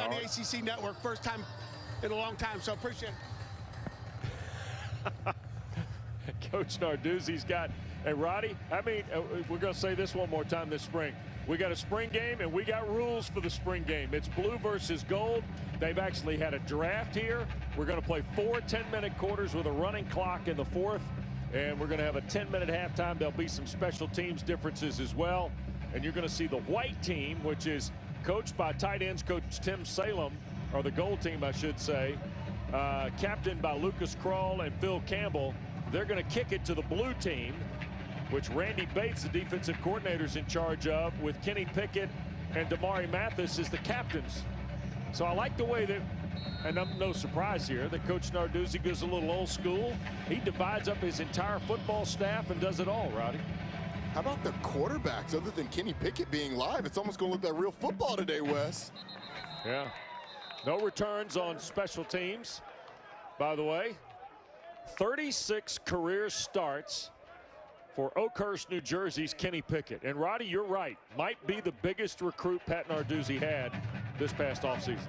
on the ACC network. First time in a long time, so appreciate it. Coach Narduzzi's got, and Roddy, I mean, we're going to say this one more time this spring. We got a spring game, and we got rules for the spring game. It's blue versus gold. They've actually had a draft here. We're going to play 4 10-minute quarters with a running clock in the fourth, and we're going to have a 10-minute halftime. There'll be some special teams differences as well, and you're going to see the white team, which is coached by tight ends coach Tim Salem, or the gold team, I should say, captained by Lucas Krull and Phil Campbell. They're going to kick it to the blue team, which Randy Bates, the defensive coordinator, is in charge of, with Kenny Pickett and Damari Mathis as the captains. So I like the way that, and I'm no surprise here, that Coach Narduzzi goes a little old school. He divides up his entire football staff and does it all, Roddy. How about the quarterbacks? Other than Kenny Pickett being live, it's almost going to look like real football today, Wes. Yeah. No returns on special teams, by the way. 36 career starts for Oakhurst, New Jersey's Kenny Pickett. And Roddy, you're right. Might be the biggest recruit Pat Narduzzi had this past offseason.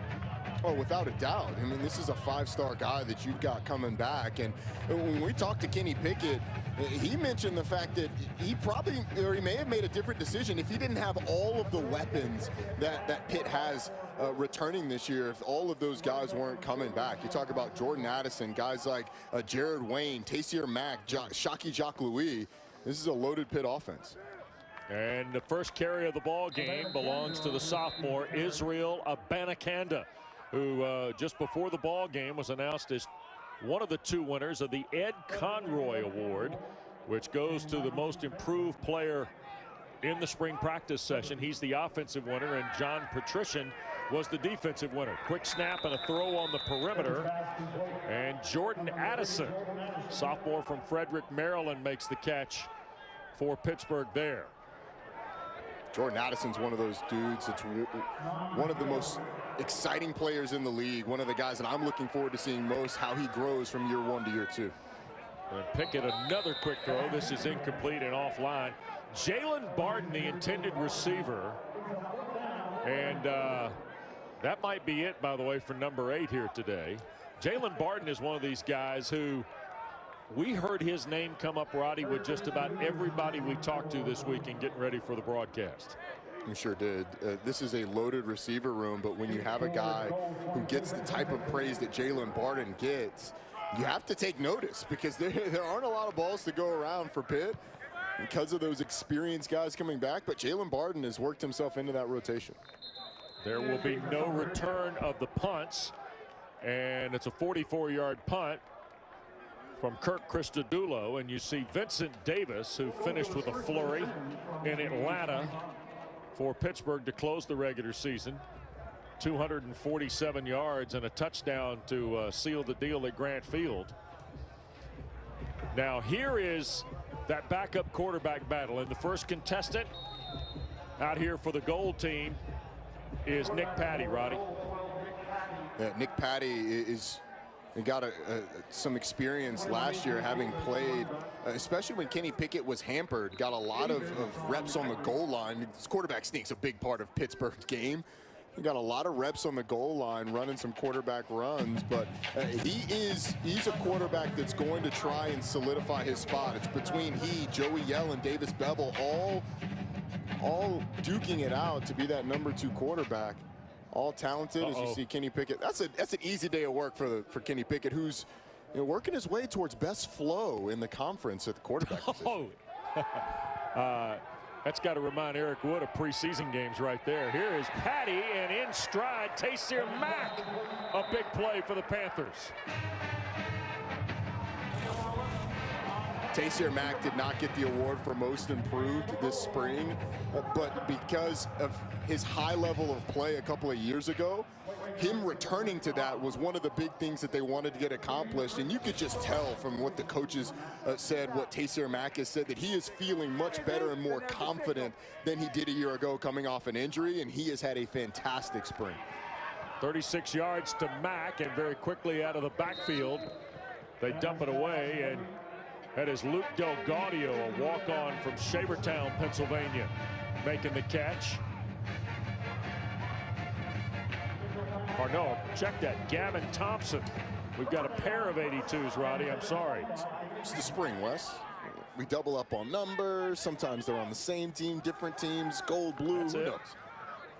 Oh, without a doubt. I mean, this is a 5-star guy that you've got coming back. And when we talked to Kenny Pickett, he mentioned the fact that he probably, or he may have made a different decision if he didn't have all of the weapons that Pitt has returning this year, if all of those guys weren't coming back. You talk about Jordan Addison, guys like Jared Wayne, Taysier Mack, Shockey Jacques-Louis. This is a loaded Pitt offense. And the first carry of the ball game belongs to the sophomore Israel Abanikanda, who just before the ball game was announced as one of the 2 winners of the Ed Conroy Award, which goes to the most improved player in the spring practice session. He's the offensive winner, and John Patrician was the defensive winner. Quick snap and a throw on the perimeter, and Jordan Addison, sophomore from Frederick, Maryland, makes the catch for Pittsburgh there. Jordan Addison's one of those dudes that's one of the most exciting players in the league, one of the guys that I'm looking forward to seeing most, how he grows from year 1 to year 2. And Pickett, another quick throw. This is incomplete and offline. Jalen Barden, the intended receiver, and that might be it, by the way, for number 8 here today. Jalen Barden is one of these guys who we heard his name come up, Roddy, with just about everybody we talked to this week and getting ready for the broadcast. We sure did. This is a loaded receiver room, but when you have a guy who gets the type of praise that Jalen Barden gets, you have to take notice, because there aren't a lot of balls to go around for Pitt because of those experienced guys coming back, but Jalen Barden has worked himself into that rotation. There will be no return of the punts, and it's a 44-yard punt from Kirk Christodoulou, and you see Vincent Davis, who finished with a flurry in Atlanta for Pittsburgh to close the regular season. 247 yards and a touchdown to seal the deal at Grant Field. Now here is that backup quarterback battle, and the first contestant out here for the gold team is Nick Patty, Roddy. Yeah, Nick Patty is got some experience last year, having played, especially when Kenny Pickett was hampered, got a lot of reps on the goal line. This quarterback sneak's a big part of Pittsburgh's game. He got a lot of reps on the goal line, running some quarterback runs, but he's a quarterback that's going to try and solidify his spot. It's between he, Joey Yell, and Davis Bevel all duking it out to be that number 2 quarterback. All talented, as you see Kenny Pickett. That's an easy day of work for Kenny Pickett, who's working his way towards best flow in the conference at the quarterback position. That's got to remind Eric Wood of preseason games right there. Here is Patty, and in stride, Taysier Mack. A big play for the Panthers. Taysier Mack did not get the award for most improved this spring, but because of his high level of play a couple of years ago, him returning to that was one of the big things that they wanted to get accomplished. And you could just tell from what the coaches said, what Taysier Mack has said, that he is feeling much better and more confident than he did a year ago coming off an injury, and he has had a fantastic spring. 36 yards to Mack, and very quickly out of the backfield, they dump it away, and that is Luke Del Gaudio, a walk-on from Shavertown, Pennsylvania, making the catch. Or no, check that. Gavin Thompson. We've got a pair of 82s, Roddy. I'm sorry. It's the spring, Wes. We double up on numbers. Sometimes they're on the same team, different teams. Gold, blue, who knows?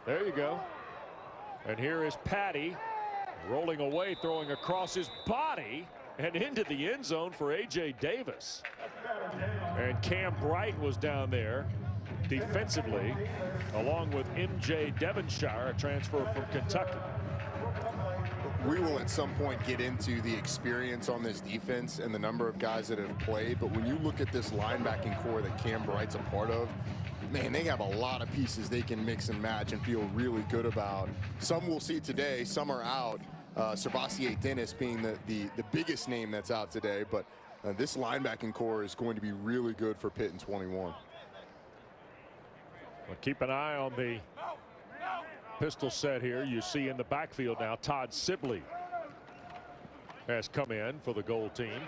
There you go. And here is Patty rolling away, throwing across his body and into the end zone for A.J. Davis. And Cam Bright was down there defensively, along with M.J. Devonshire, a transfer from Kentucky. We will at some point get into the experience on this defense and the number of guys that have played, but when you look at this linebacking core that Cam Bright's a part of, man, they have a lot of pieces they can mix and match and feel really good about. Some we'll see today, some are out. Servassier Dennis being the biggest name that's out today, but this linebacking core is going to be really good for Pitt in 21. Well, keep an eye on the pistol set here. You see in the backfield now, Todd Sibley has come in for the goal team.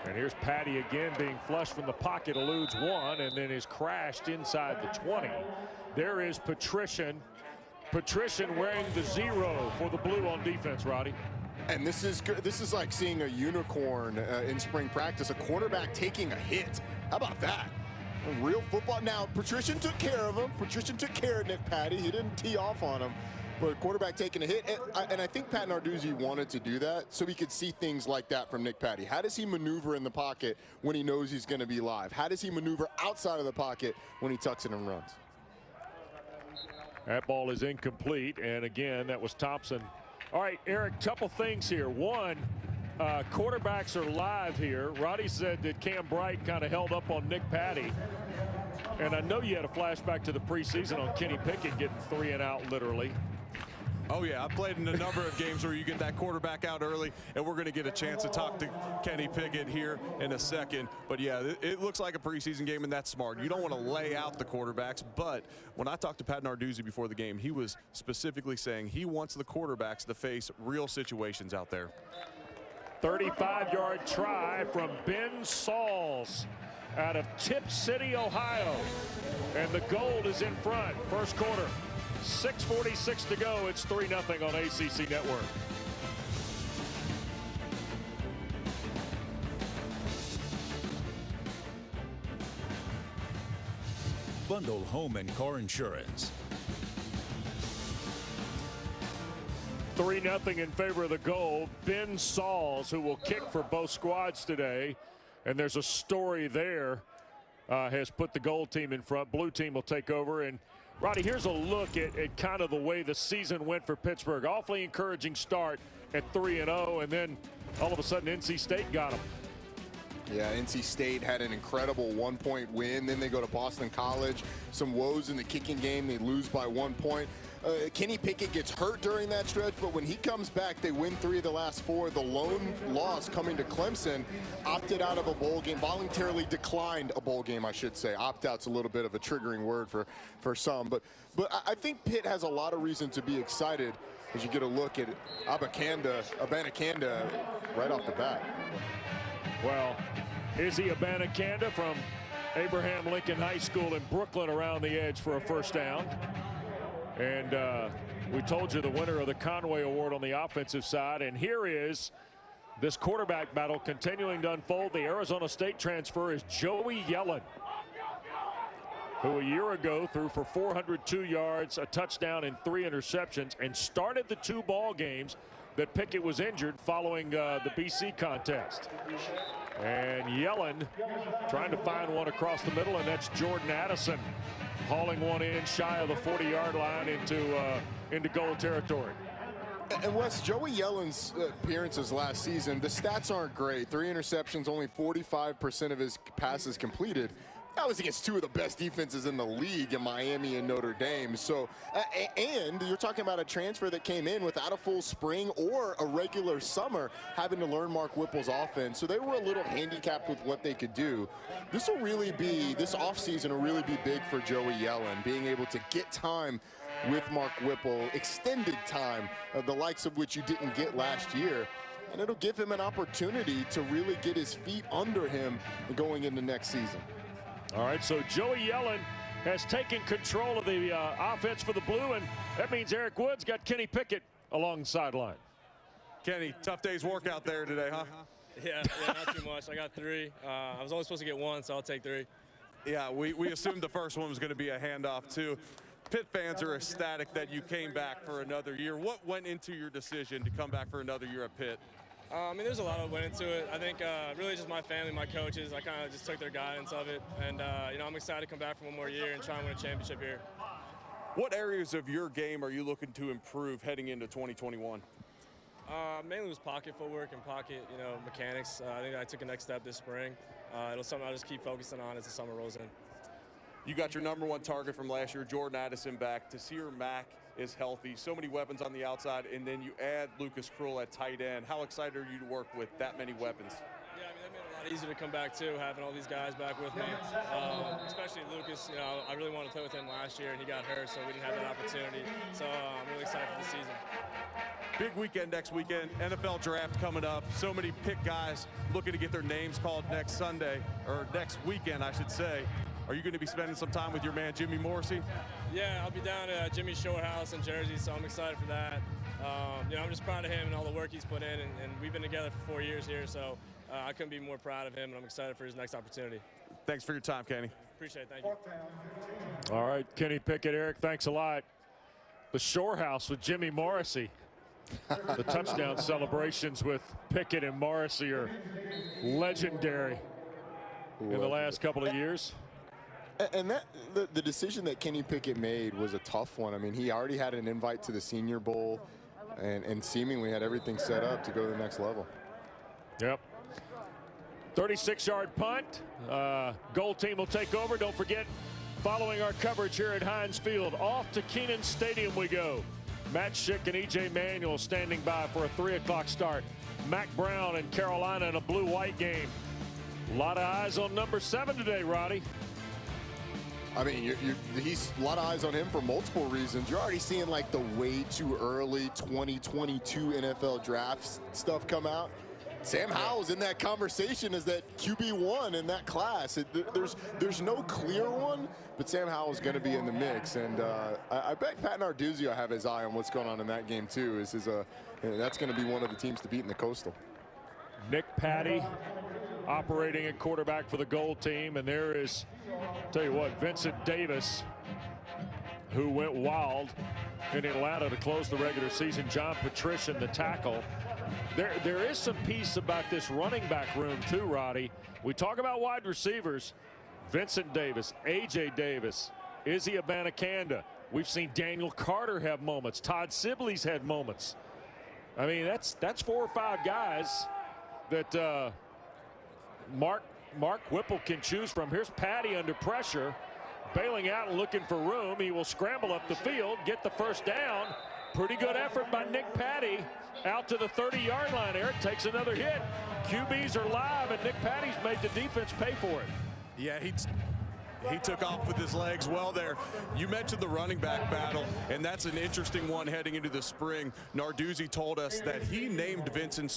And here's Patty again being flushed from the pocket, eludes one, and then is crashed inside the 20. There is Patrician wearing the 0 for the blue on defense, Roddy. And this is like seeing a unicorn in spring practice, a quarterback taking a hit. How about that? Real football. Now, Patrician took care of him. Patrician took care of Nick Patty. He didn't tee off on him. But quarterback taking a hit. And I think Pat Narduzzi wanted to do that so he could see things like that from Nick Patty. How does he maneuver in the pocket when he knows he's going to be live? How does he maneuver outside of the pocket when he tucks it and runs? That ball is incomplete. And again, that was Thompson. All right, Eric, couple things here. One, quarterbacks are live here. Roddy said that Cam Bright kind of held up on Nick Patty. And I know you had a flashback to the preseason on Kenny Pickett getting 3 and out literally. Oh, yeah, I've played in a number of games where you get that quarterback out early, and we're going to get a chance to talk to Kenny Pickett here in a second. But, yeah, it looks like a preseason game, and that's smart. You don't want to lay out the quarterbacks, but when I talked to Pat Narduzzi before the game, he was specifically saying he wants the quarterbacks to face real situations out there. 35-yard try from Ben Sauls out of Tip City, Ohio. And the Gold is in front. First quarter. 6:46 to go. It's 3-0 on ACC Network. Bundle home and car insurance. 3-0 in favor of the Gold. Ben Sauls, who will kick for both squads today. And there's a story there, has put the Gold team in front. Blue team will take over. And Roddy, here's a look at kind of the way the season went for Pittsburgh. Awfully encouraging start at 3-0, and then all of a sudden NC State got them. Yeah, NC State had an incredible 1-point win. Then they go to Boston College. Some woes in the kicking game. They lose by 1 point. Kenny Pickett gets hurt during that stretch, but when he comes back, they win 3 of the last 4. The lone loss coming to Clemson, opted out of a bowl game, voluntarily declined a bowl game, I should say. Opt-out's a little bit of a triggering word for some, but I think Pitt has a lot of reason to be excited as you get a look at Abanikanda right off the bat. Well, Izzy Abanikanda from Abraham Lincoln High School in Brooklyn around the edge for a first down. And we told you the winner of the Conway Award on the offensive side. And here is this quarterback battle continuing to unfold. The Arizona State transfer is Joey Yellen, who a year ago threw for 402 yards, a touchdown, and 3 interceptions, and started the 2 ball games that Pickett was injured following the BC contest. And Yellen trying to find one across the middle, and that's Jordan Addison hauling one in shy of the 40-yard line into goal territory. And Wes, Joey Yellen's appearances last season, the stats aren't great. 3 interceptions, only 45% of his passes completed. That was against 2 of the best defenses in the league in Miami and Notre Dame. So, and you're talking about a transfer that came in without a full spring or a regular summer, having to learn Mark Whipple's offense. So they were a little handicapped with what they could do. This offseason will really be big for Joey Yellen, being able to get time with Mark Whipple, extended time, the likes of which you didn't get last year. And it'll give him an opportunity to really get his feet under him going into next season. All right, so Joey Yellen has taken control of the offense for the Blue, and that means Eric Woods got Kenny Pickett along the sideline. Kenny, tough day's workout there today, huh? Yeah, not too much. I got 3. I was only supposed to get 1, so I'll take 3. Yeah, we assumed the first one was going to be a handoff, too. Pitt fans are ecstatic that you came back for another year. What went into your decision to come back for another year at Pitt? I mean, there's a lot that went into it. I think really just my family, my coaches, I kind of just took their guidance of it. And, you know, I'm excited to come back for one more year and try and win a championship here. What areas of your game are you looking to improve heading into 2021? Mainly was pocket footwork and pocket, you know, mechanics. I think I took a next step this spring. It'll something I'll just keep focusing on as the summer rolls in. You got your #1 target from last year, Jordan Addison, back. Tasir Mack is healthy. So many weapons on the outside, and then you add Lucas Krull at tight end. How excited are you to work with that many weapons? Yeah, I mean, that made it a lot easier to come back, too, having all these guys back with me. Especially Lucas, you know, I really wanted to play with him last year, and he got hurt, so we didn't have that opportunity. So I'm really excited for the season. Big weekend next weekend, NFL draft coming up. So many Pitt guys looking to get their names called next Sunday, or next weekend, I should say. Are you going to be spending some time with your man, Jimmy Morrissey? Yeah, I'll be down at Jimmy's Shore House in Jersey, so I'm excited for that. You know, I'm just proud of him and all the work he's put in, and we've been together for 4 years here, so I couldn't be more proud of him, and I'm excited for his next opportunity. Thanks for your time, Kenny. Appreciate it. Thank you. All right, Kenny Pickett, Eric, thanks a lot. The Shore House with Jimmy Morrissey. The touchdown celebrations with Pickett and Morrissey are legendary in the last couple of years. And the decision that Kenny Pickett made was a tough one. I mean, he already had an invite to the Senior Bowl and seemingly had everything set up to go to the next level. Yep. 36-yard punt. Goal team will take over. Don't forget, following our coverage here at Heinz Field, off to Kenan Stadium we go. Matt Schick and E.J. Manuel standing by for a 3 o'clock start. Mac Brown and Carolina in a blue-white game. A lot of eyes on number 7 today, Roddy. I mean, he's a lot of eyes on him for multiple reasons. You're already seeing like the way too early 2022 NFL draft stuff come out. Sam Howell's in that conversation as that QB1 in that class. There's no clear one, but Sam Howell's going to be in the mix. And I bet Pat Narduzzi will have his eye on what's going on in that game too. That's going to be one of the teams to beat in the Coastal. Nick Patty operating at quarterback for the Gold team, and there is, tell you what, Vincent Davis, who went wild in Atlanta to close the regular season. John Patrician, the tackle. There is some piece about this running back room too, Roddy. We talk about wide receivers. Vincent Davis, A.J. Davis, Izzy Abanikanda. We've seen Daniel Carter have moments. Todd Sibley's had moments. I mean, that's 4 or 5 guys that Mark Whipple can choose from. Here's Patty under pressure, bailing out and looking for room. He will scramble up the field, get the first down. Pretty good effort by Nick Patty out to the 30-yard line. Eric takes another hit. QBs are live, and Nick Patty's made the defense pay for it. Yeah, he took off with his legs well there. You mentioned the running back battle, and that's an interesting one heading into the spring. Narduzzi told us that he named Vincent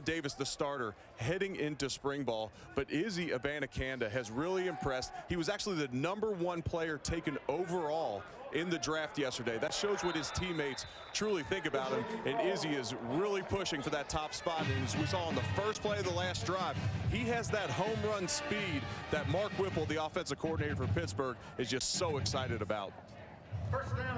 Davis the starter heading into spring ball, but Izzy Abanikanda has really impressed. He was actually the #1 player taken overall in the draft yesterday. That shows what his teammates truly think about him, and Izzy is really pushing for that top spot. And as we saw on the first play of the last drive, he has that home run speed that Mark Whipple, the offensive coordinator for Pittsburgh, is just so excited about.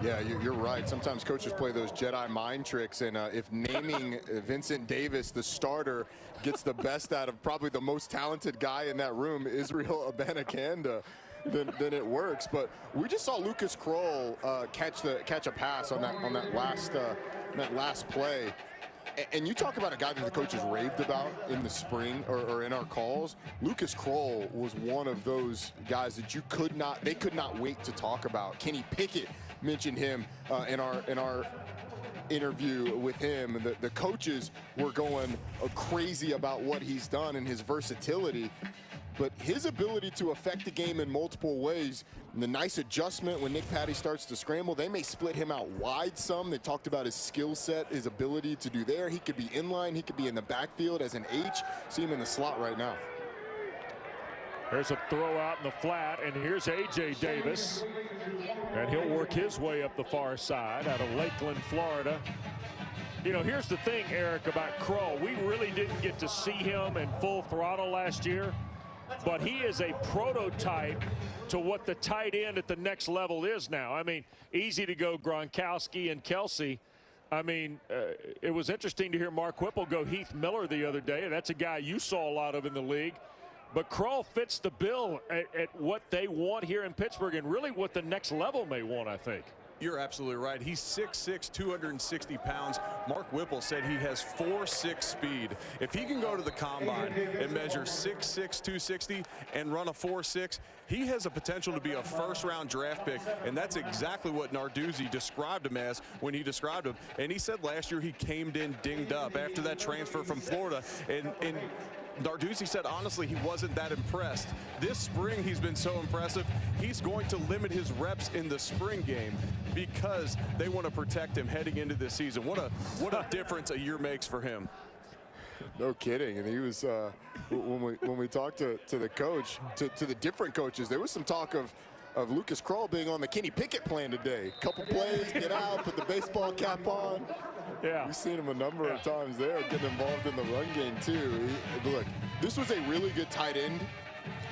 Yeah, you're right. Sometimes coaches play those Jedi mind tricks, and if naming Vincent Davis the starter gets the best out of probably the most talented guy in that room, Israel Abanikanda, then it works. But we just saw Lucas Krull catch a pass on that last play. And you talk about a guy that the coaches raved about in the spring or in our calls. Lucas Krull was one of those guys that they could not wait to talk about. Kenny Pickett mentioned him in our interview with him. The coaches were going crazy about what he's done and his versatility. But his ability to affect the game in multiple ways, and the nice adjustment when Nick Patty starts to scramble, they may split him out wide some. They talked about his skill set, his ability to do there. He could be in line, he could be in the backfield as an H. See him in the slot right now. There's a throw out in the flat, and here's A.J. Davis. And he'll work his way up the far side out of Lakeland, Florida. You know, here's the thing, Eric, about Kroll. We really didn't get to see him in full throttle last year, but he is a prototype to what the tight end at the next level is now. I mean, easy to go Gronkowski and Kelsey. I mean, it was interesting to hear Mark Whipple go Heath Miller the other day. That's a guy you saw a lot of in the league. But Kroll fits the bill at what they want here in Pittsburgh and really what the next level may want, I think. You're absolutely right. He's 6'6", 260 pounds. Mark Whipple said he has 4.6 speed. If he can go to the combine and measure 6'6", 260 and run a 4.6, he has a potential to be a first-round draft pick, and that's exactly what Narduzzi described him as when he described him. And he said last year he came in dinged up after that transfer from Florida, and Narduzzi said, honestly, he wasn't that impressed. This spring, he's been so impressive. He's going to limit his reps in the spring game because they want to protect him heading into this season. What a difference a year makes for him. No kidding. And he was when we talked to the coach, to the different coaches, there was some talk of Lucas Kroll being on the Kenny Pickett plan today. Couple plays, get out, put the baseball cap on. Yeah. We've seen him a number of times there, getting involved in the run game too. Look, this was a really good tight end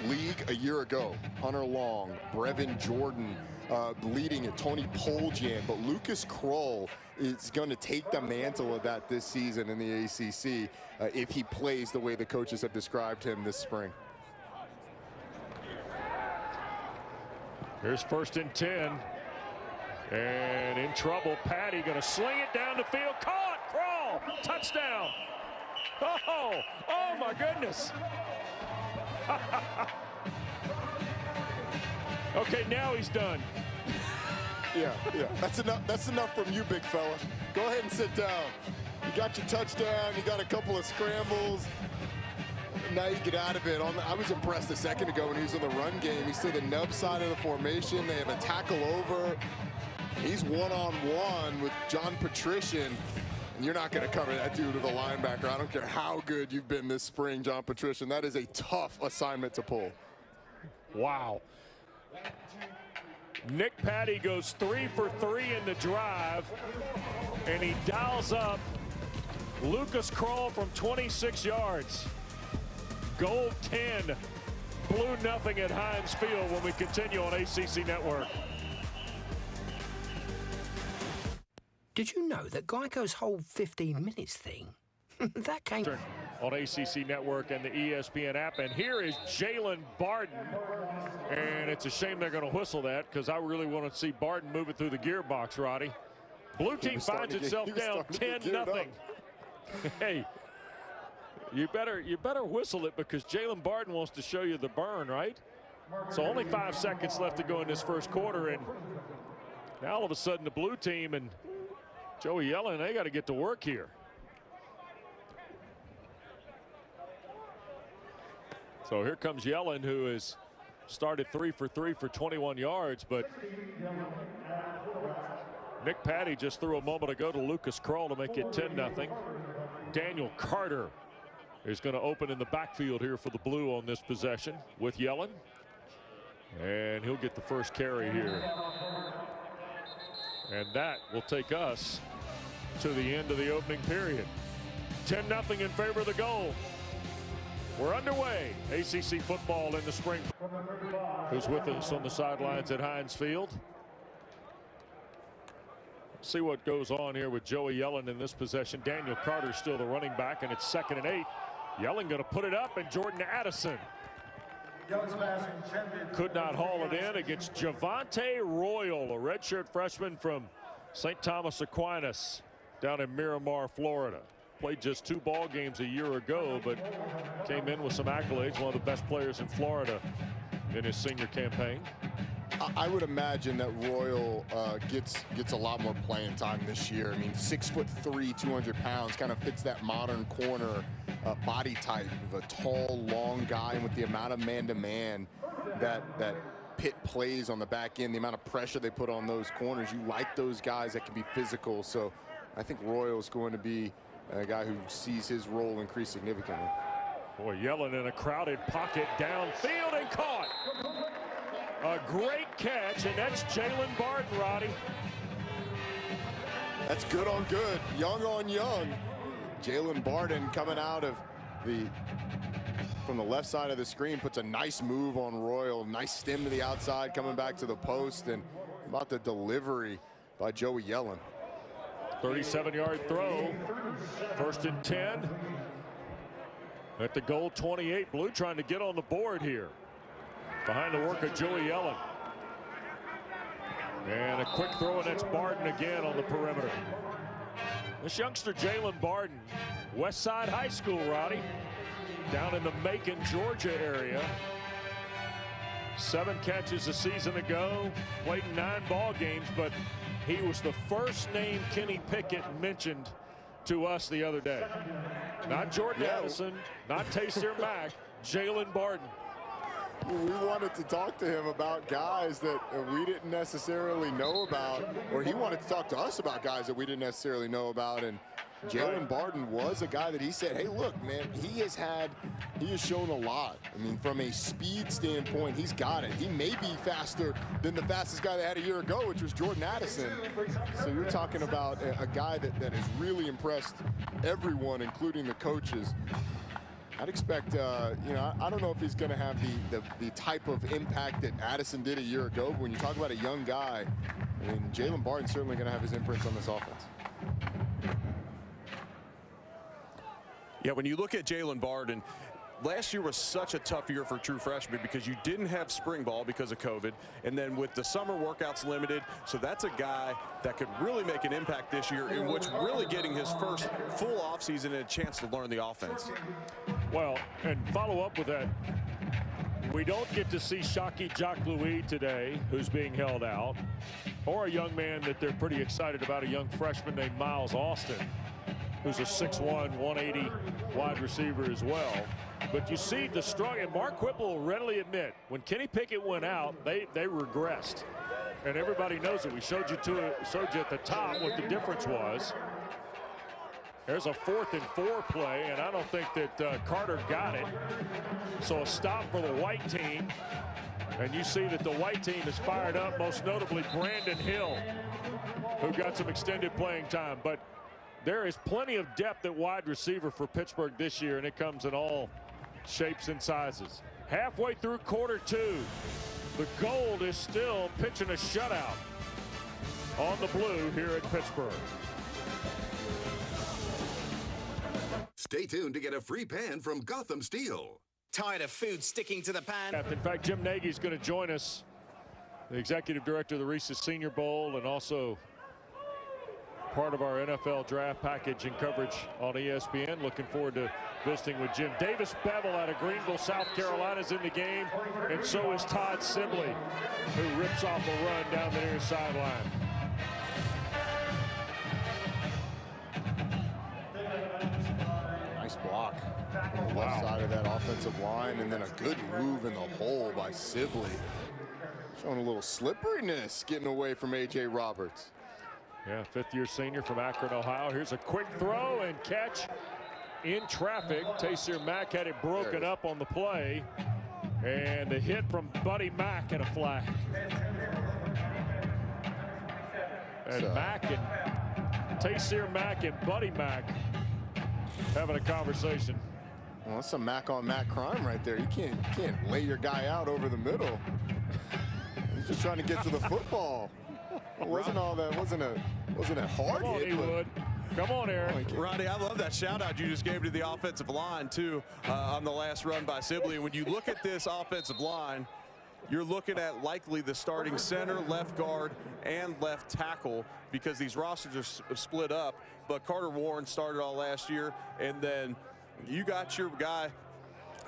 league a year ago. Hunter Long, Brevin Jordan leading it, Tony Poljan, but Lucas Kroll is going to take the mantle of that this season in the ACC if he plays the way the coaches have described him this spring. Here's 1st and 10. And in trouble, Patty going to sling it down the field. Caught! Kroll! Touchdown! Oh my goodness. Okay, now he's done. Yeah. That's enough from you, big fella. Go ahead and sit down. You got your touchdown. You got a couple of scrambles. Now you get out of it. I was impressed a second ago when he was in the run game. He's to the nub side of the formation. They have a tackle over. He's one-on-one with John Patrician. And you're not going to cover that dude with a linebacker. I don't care how good you've been this spring, John Patrician. That is a tough assignment to pull. Wow. Nick Patty goes 3 for 3 in the drive, and he dials up Lucas Kroll from 26 yards. Gold 10, blue nothing at Heinz Field when we continue on ACC Network. Did you know that Geico's whole 15 minutes thing, that came on ACC Network and the ESPN app? And here is Jalen Barden. And it's a shame they're going to whistle that because I really want to see Barden move it through the gearbox, Roddy. Blue team finds itself down 10-0. Hey, you better whistle it because Jalen Barden wants to show you the burn, right? So only 5 seconds left to go in this first quarter, and now all of a sudden the blue team and Joey Yellen, they got to get to work here. So here comes Yellen, who has started 3 for 3 for 21 yards, but Nick Patty just threw a moment ago to Lucas Kroll to make it 10-0. Daniel Carter is going to open in the backfield here for the blue on this possession with Yellen. And he'll get the first carry here. And that will take us to the end of the opening period. 10-0 in favor of the goal. We're underway. ACC football in the spring. Who's with us on the sidelines at Heinz Field? Let's see what goes on here with Joey Yellen in this possession. Daniel Carter still the running back, and it's 2nd and 8. Yellen going to put it up, and Jordan Addison could not haul it in against Javante Royal, a redshirt freshman from St. Thomas Aquinas down in Miramar, Florida. Played just 2 ball games a year ago, but came in with some accolades. One of the best players in Florida in his senior campaign. I would imagine that Royal gets a lot more playing time this year. I mean, 6'3", 200 pounds, kind of fits that modern corner body type of a tall, long guy. And with the amount of man-to-man that Pitt plays on the back end, the amount of pressure they put on those corners, you like those guys that can be physical. So I think Royal is going to be a guy who sees his role increase significantly. Boy, Yellen in a crowded pocket downfield and caught. A great catch, and that's Jalen Barton, Roddy. That's good on good, young on young. Jalen Barton coming out of from the left side of the screen, puts a nice move on Royal. Nice stem to the outside, coming back to the post, and about the delivery by Joey Yellen. 37-yard throw, 1st and 10. At the goal 28, Blue trying to get on the board here. Behind the work of Joey Yellen. And a quick throw, and that's Barton again on the perimeter. This youngster, Jalen Barton, West Side High School, Roddy, down in the Macon, Georgia area. 7 catches a season ago, played 9 ball games, but he was the first name Kenny Pickett mentioned to us the other day. Not Jordan Addison, not Taysir Mack, Jalen Barton. We wanted to talk to him about guys that we didn't necessarily know about, or he wanted to talk to us about guys that we didn't necessarily know about, and Jalen Barton was a guy that he said, hey, look, man, he has shown a lot. I mean, from a speed standpoint, he's got it. He may be faster than the fastest guy they had a year ago, which was Jordan Addison. So you're talking about a guy that has really impressed everyone, including the coaches. I'd expect, you know, I don't know if he's going to have the type of impact that Addison did a year ago, but when you talk about a young guy, I mean, Jalen Barton's certainly going to have his imprints on this offense. Yeah, when you look at Jalen Barton, last year was such a tough year for true freshmen because you didn't have spring ball because of COVID, and then with the summer workouts limited, so that's a guy that could really make an impact this year, in which really getting his first full offseason and a chance to learn the offense. Well, and follow up with that, we don't get to see Shaki Jock-Louis today, who's being held out, or a young man that they're pretty excited about, a young freshman named Miles Austin, who's a 6'1", 180 wide receiver as well. But you see the strong, and Mark Whipple will readily admit, when Kenny Pickett went out, they regressed. And everybody knows it. We showed you at the top what the difference was. There's a 4th and 4 play, and I don't think that Carter got it. So a stop for the white team. And you see that the white team is fired up, most notably Brandon Hill, who got some extended playing time. But there is plenty of depth at wide receiver for Pittsburgh this year, and it comes in all shapes and sizes. Halfway through quarter 2, the Gold is still pitching a shutout on the Blue here at Pittsburgh. Stay tuned to get a free pan from Gotham Steel. Tired of food sticking to the pan? In fact, Jim Nagy is going to join us, the executive director of the Reese's Senior Bowl, and also part of our NFL draft package and coverage on ESPN. Looking forward to visiting with Jim. Davis Bevel out of Greenville, South Carolina is in the game, and so is Todd Sibley, who rips off a run down the near sideline. Nice block on the left side of that offensive line, and then a good move in the hole by Sibley. Showing a little slipperiness, getting away from A.J. Roberts. Yeah, 5th-year senior from Akron, Ohio. Here's a quick throw and catch in traffic. Taysir Mack had it broken up on the play. And the hit from Buddy Mack and a flag. And Taysir Mack and Buddy Mack having a conversation. Well, that's some Mack-on-Mack crime right there. You can't lay your guy out over the middle. He's just trying to get to the football. It wasn't all that. Wasn't a hard hit. Come on, Aaron. Roddy, I love that shout out you just gave to the offensive line too on the last run by Sibley. When you look at this offensive line, you're looking at likely the starting center, left guard, and left tackle, because these rosters are split up. But Carter Warren started all last year, and then you got your guy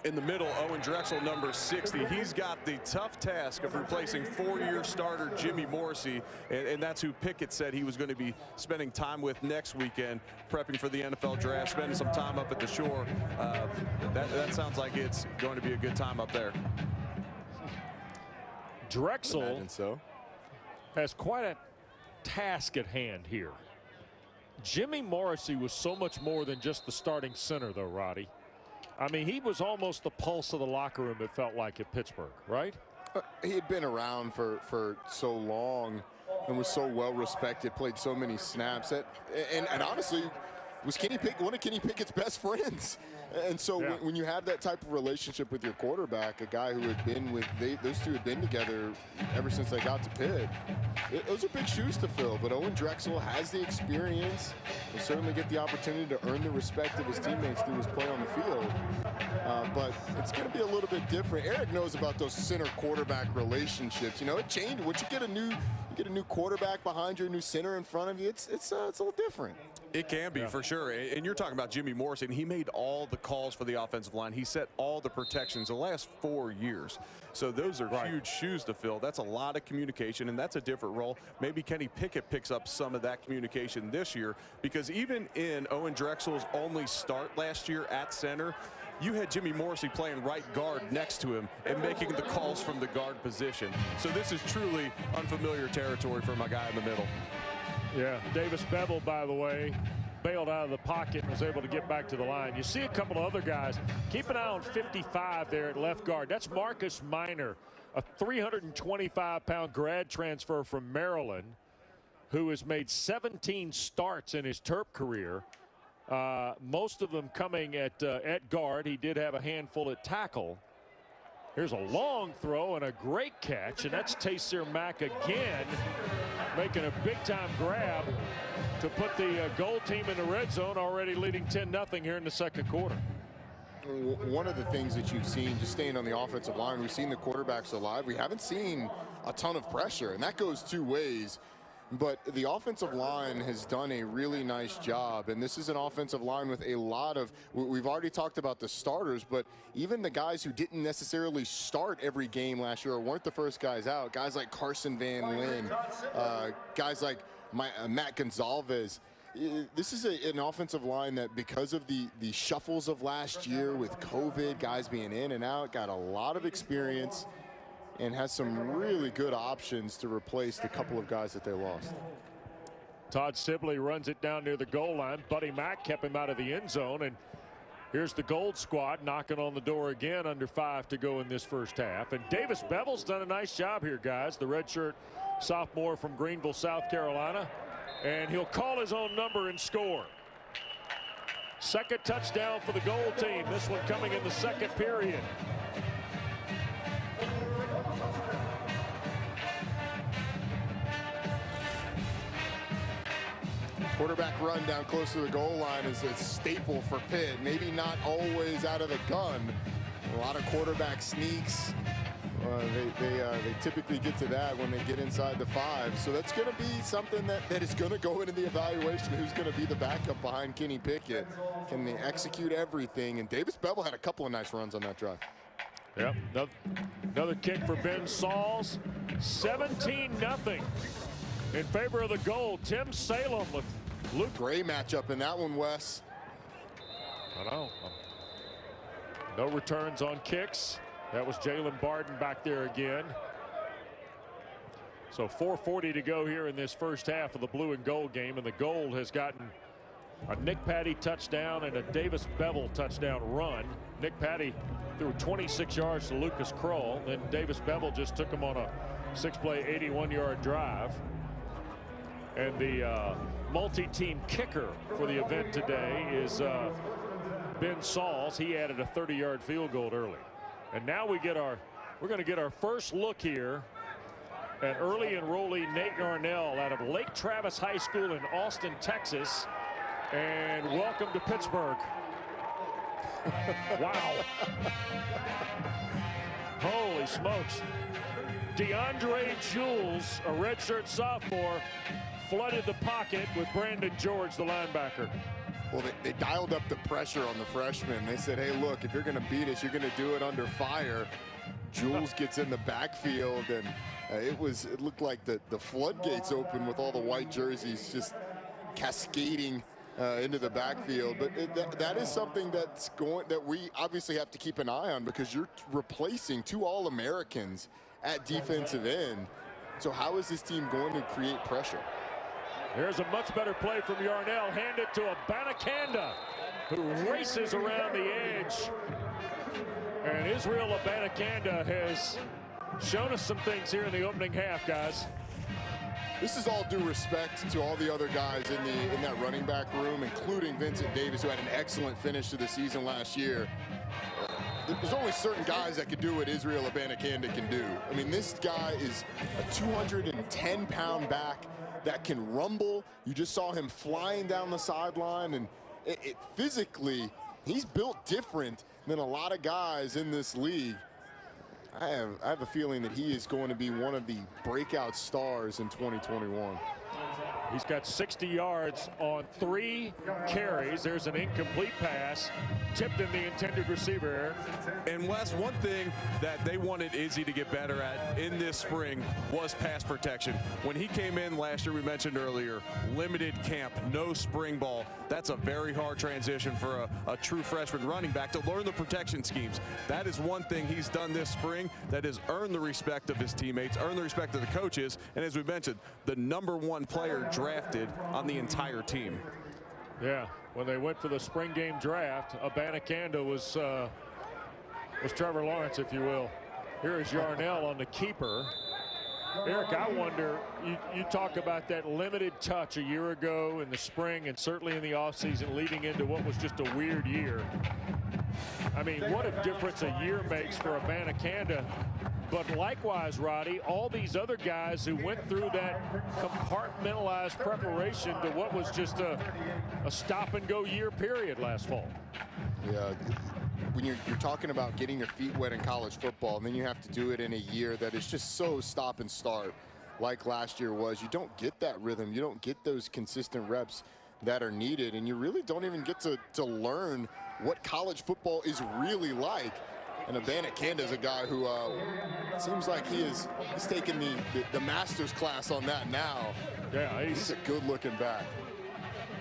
in the middle, Owen Drexel, number 60. He's got the tough task of replacing 4-year starter Jimmy Morrissey, and that's who Pickett said he was going to be spending time with next weekend, prepping for the NFL draft, spending some time up at the shore. That sounds like it's going to be a good time up there. Drexel has quite a task at hand here. Jimmy Morrissey was so much more than just the starting center, though, Roddy. I mean, he was almost the pulse of the locker room, it felt like, at Pittsburgh, right? He had been around for so long and was so well respected, played so many snaps. And honestly, was one of Kenny Pickett's best friends. And so when you have that type of relationship with your quarterback, a guy who had been with, those two had been together ever since they got to Pitt, those are big shoes to fill. But Owen Drexel has the experience. He'll certainly get the opportunity to earn the respect of his teammates through his play on the field. But it's going to be a little bit different. Eric knows about those center-quarterback relationships. You know, it changed. Once you get a new quarterback behind you, a new center in front of you, it's a little different. It can be, for sure. And you're talking about Jimmy Morrison. He made all the calls for the offensive line. He set all the protections the last 4 years. So those are huge shoes to fill. That's a lot of communication, and that's a different role. Maybe Kenny Pickett picks up some of that communication this year, because even in Owen Drexel's only start last year at center, you had Jimmy Morrissey playing right guard next to him and making the calls from the guard position. So this is truly unfamiliar territory for my guy in the middle. Yeah, Davis Bevel, by the way, bailed out of the pocket and was able to get back to the line. You see a couple of other guys. Keep an eye on 55 there at left guard. That's Marcus Minor, a 325-pound grad transfer from Maryland who has made 17 starts in his Terp career. Most of them coming at guard. He did have a handful at tackle. Here's a long throw and a great catch, and that's Taysir Mack again, making a big-time grab to put the goal team in the red zone, already leading 10-0 here in the second quarter. One of the things that you've seen, just staying on the offensive line, we've seen the quarterbacks alive. We haven't seen a ton of pressure, and that goes two ways. But the offensive line has done a really nice job, and this is an offensive line with a lot of, we've already talked about the starters, but even the guys who didn't necessarily start every game last year or weren't the first guys out, guys like Carson Van Lin, guys like Matt Gonzalez. This is an offensive line that, because of the shuffles of last year with COVID, guys being in and out, got a lot of experience and has some really good options to replace the couple of guys that they lost. Todd Sibley runs it down near the goal line. Buddy Mack kept him out of the end zone, and here's the Gold squad knocking on the door again, under 5 to go in this first half. And Davis Bevel's done a nice job here, guys, the redshirt sophomore from Greenville, South Carolina, and he'll call his own number and score. Second touchdown for the Gold team, this one coming in the second period. Quarterback run down close to the goal line is a staple for Pitt. Maybe not always out of the gun. A lot of quarterback sneaks. They typically get to that when they get inside the 5. So that's going to be something that is going to go into the evaluation. Who's going to be the backup behind Kenny Pickett? Can they execute everything? And Davis Bevel had a couple of nice runs on that drive. Yep, another kick for Ben Sauls. 17-0 in favor of the Gold. Tim Salem with Luke. Gray matchup in that one, Wes. I know. No returns on kicks. That was Jalen Barden back there again. So 4:40 to go here in this first half of the blue and gold game, and the Gold has gotten a Nick Patty touchdown and a Davis Bevel touchdown run. Nick Patty threw 26 yards to Lucas Kroll, then Davis Bevel just took him on a 6-play 81-yard drive. And the multi-team kicker for the event today is Ben Sauls. He added a 30-yard field goal early. And now we're going to get our first look here at early enrollee Nate Yarnell out of Lake Travis High School in Austin, Texas. And welcome to Pittsburgh. Wow. Holy smokes. DeAndre Jules, a redshirt sophomore, flooded the pocket with Brandon George, the linebacker. Well, they dialed up the pressure on the freshman. They said, hey, look, if you're going to beat us, you're going to do it under fire. Jules gets in the backfield, and it looked like the floodgates open with all the white jerseys just cascading into the backfield. But that is something that we obviously have to keep an eye on, because you're replacing 2 All-Americans at defensive end. So how is this team going to create pressure? There's a much better play from Yarnell, handed to Abanikanda, who races around the edge. And Israel Abanikanda has shown us some things here in the opening half, guys. This is all due respect to all the other guys in that running back room, including Vincent Davis, who had an excellent finish to the season last year. There's only certain guys that can do what Israel Abanikanda can do. I mean, this guy is a 210-pound back that can rumble. You just saw him flying down the sideline, and physically, he's built different than a lot of guys in this league. I have a feeling that he is going to be one of the breakout stars in 2021. He's got 60 yards on 3 carries. There's an incomplete pass, tipped in the intended receiver, Eric. And Wes, one thing that they wanted Izzy to get better at in this spring was pass protection. When he came in last year, we mentioned earlier, limited camp, no spring ball. That's a very hard transition for a true freshman running back to learn the protection schemes. That is one thing he's done this spring that has earned the respect of his teammates, earned the respect of the coaches, and as we mentioned, the #1 player drafted on the entire team. Yeah, when they went for the spring game draft, Abanikanda was Trevor Lawrence, if you will. Here is Yarnell on the keeper. Eric, I wonder, you talk about that limited touch a year ago in the spring and certainly in the offseason leading into what was just a weird year. I mean, what a difference a year makes for Abanikanda. But likewise, Roddy, all these other guys who went through that compartmentalized preparation to what was just a stop-and-go year period last fall. Yeah, when you're talking about getting your feet wet in college football, and then you have to do it in a year that is just so stop and start like last year was, you don't get that rhythm. You don't get those consistent reps that are needed, and you really don't even get to learn what college football is really like. And Abanikanda is a guy who seems like he's taking the master's class on that now. Yeah, he's a good-looking back.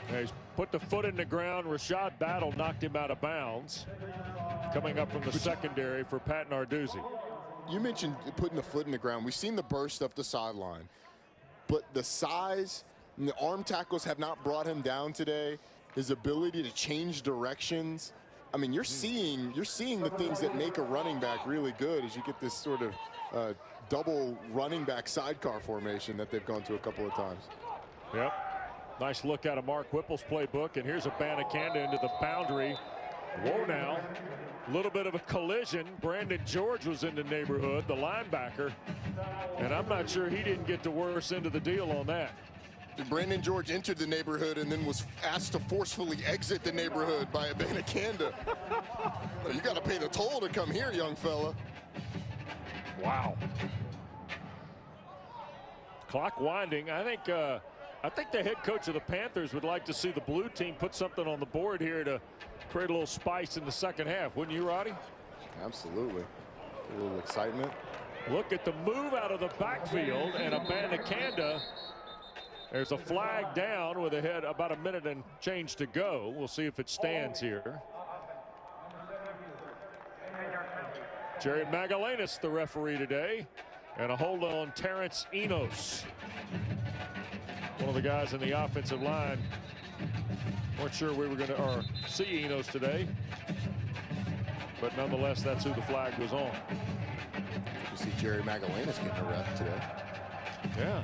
Yeah, he's put the foot in the ground. Rashad Battle knocked him out of bounds. Coming up from the secondary for Pat Narduzzi. You mentioned putting the foot in the ground. We've seen the burst up the sideline, but the size and the arm tackles have not brought him down today. His ability to change directions. I mean, you're seeing the things that make a running back really good as you get this sort of double running back sidecar formation that they've gone to a couple of times. Yep. Nice look out of Mark Whipple's playbook, and here's Abanikanda into the boundary. Whoa now. A little bit of a collision. Brandon George was in the neighborhood, the linebacker, and I'm not sure he didn't get the worst end of the deal on that. Brandon George entered the neighborhood and then was asked to forcefully exit the neighborhood by Abanikanda. You got to pay the toll to come here, young fella. Wow. Clock winding. I think the head coach of the Panthers would like to see the blue team put something on the board here to create a little spice in the second half. Wouldn't you, Roddy? Absolutely. A little excitement. Look at the move out of the backfield, and Abanikanda. There's a flag down with about a minute and change to go. We'll see if it stands here. Jerry Magallanes, the referee today, and a hold on Terrence Enos. One of the guys in the offensive line. Weren't sure we were going to see Enos today, but nonetheless, that's who the flag was on. You see Jerry Magallanes getting a rep today. Yeah.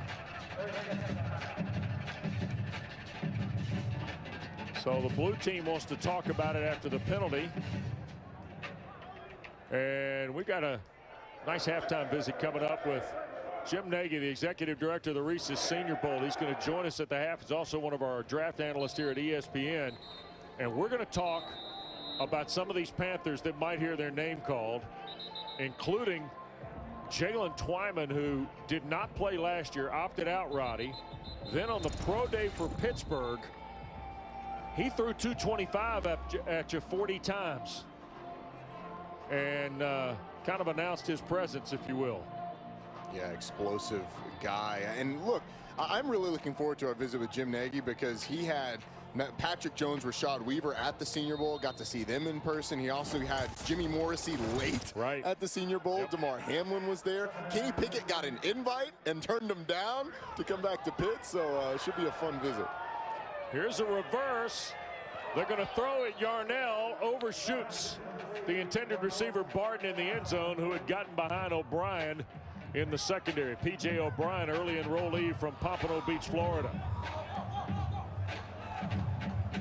So the blue team wants to talk about it after the penalty. And we got a nice halftime visit coming up with Jim Nagy, the executive director of the Reese's Senior Bowl. He's going to join us at the half. He's also one of our draft analysts here at ESPN. And we're going to talk about some of these Panthers that might hear their name called, including Jalen Twyman, who did not play last year, opted out, Roddy. Then on the pro day for Pittsburgh, he threw 225 at you 40 times and kind of announced his presence, if you will. Yeah, explosive guy. And look, I'm really looking forward to our visit with Jim Nagy because he had Patrick Jones, Rashad Weaver at the Senior Bowl, got to see them in person. He also had Jimmy Morrissey late at the Senior Bowl. Yep. DeMar Hamlin was there. Kenny Pickett got an invite and turned him down to come back to Pitt, so it should be a fun visit. Here's a reverse. They're going to throw it. Yarnell overshoots the intended receiver Barton in the end zone, who had gotten behind O'Brien in the secondary. P.J. O'Brien, early enrollee from Pompano Beach, Florida.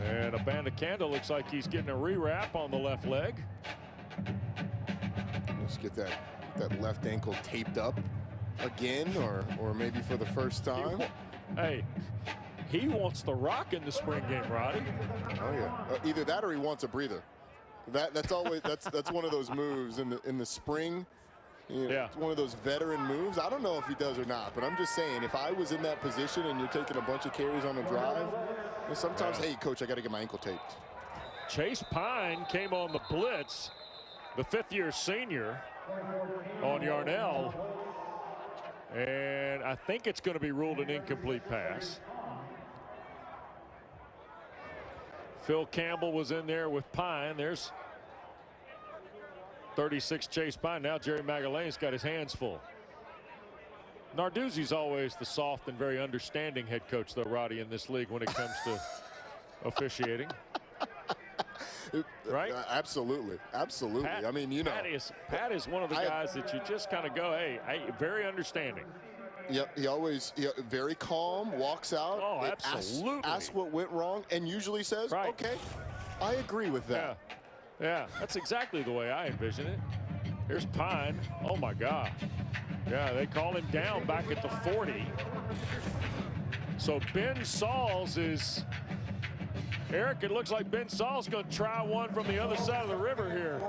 And Abandakanda looks like he's getting a rewrap on the left leg. Let's get that left ankle taped up again, or maybe for the first time. Hey, he wants the rock in the spring game, Roddy. Oh yeah, either that or he wants a breather. That's always that's one of those moves in the spring. You know, it's one of those veteran moves. I don't know if he does or not, but I'm just saying, if I was in that position and you're taking a bunch of carries on a drive, sometimes, hey, coach, I got to get my ankle taped. Chase Pine came on the blitz, the fifth-year senior on Yarnell, and I think it's going to be ruled an incomplete pass. Phil Campbell was in there with Pine. There's 36 Chase Pine. Now Jerry Magalane's got his hands full. Narduzzi's always the soft and very understanding head coach, though, Roddy, in this league when it comes to officiating. Right? Absolutely. Absolutely. I mean, you know. Pat is one of the guys that you just kind of go, hey, very understanding. Yep, he always very calm, walks out, absolutely. asks what went wrong, and usually says, okay, I agree with that. Yeah, that's exactly the way I envision it. Here's Pine. Oh, my God. Yeah, they call him down back at the 40. So Ben Sauls is... Eric, it looks like Ben Saul's going to try one from the other side of the river here.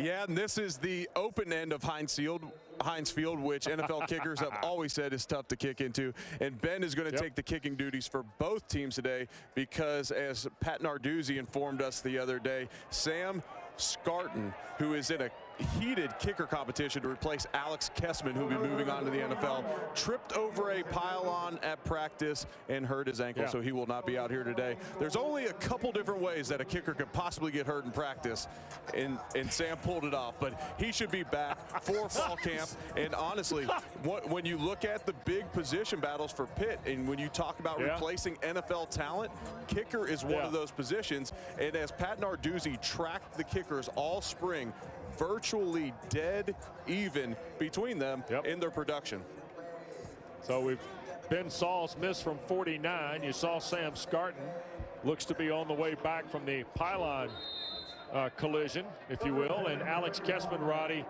Yeah, and this is the open end of Heinz Field, which NFL kickers have always said is tough to kick into. And Ben is going to take the kicking duties for both teams today because, as Pat Narduzzi informed us the other day, Sam Scarton, who is in a heated kicker competition to replace Alex Kessman, who will be moving on to the NFL, tripped over a pylon at practice and hurt his ankle, so he will not be out here today. There's only a couple different ways that a kicker could possibly get hurt in practice, and Sam pulled it off, but he should be back for fall camp. And honestly, when you look at the big position battles for Pitt, and when you talk about replacing NFL talent, kicker is one of those positions. And as Pat Narduzzi tracked the kickers all spring, virtually dead even between them in their production. So Ben Sauls missed from 49. You saw Sam Scarton looks to be on the way back from the pylon collision, if you will. And Alex Kessman, Roddy,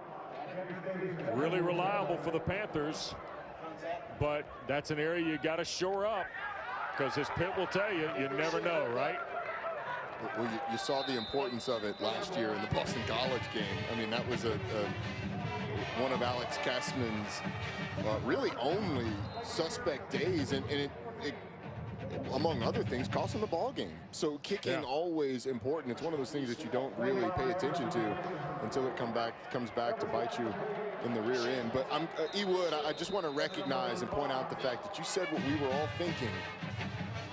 really reliable for the Panthers. But that's an area you got to shore up, because as Pitt will tell you, you never know, right? Well, you saw the importance of it last year in the Boston College game. I mean, that was one of Alex Kessman's really only suspect days, and it among other things, cost him the ball game. So kicking always important. It's one of those things that you don't really pay attention to until it comes back to bite you in the rear end. But E. Wood, I just want to recognize and point out the fact that you said what we were all thinking.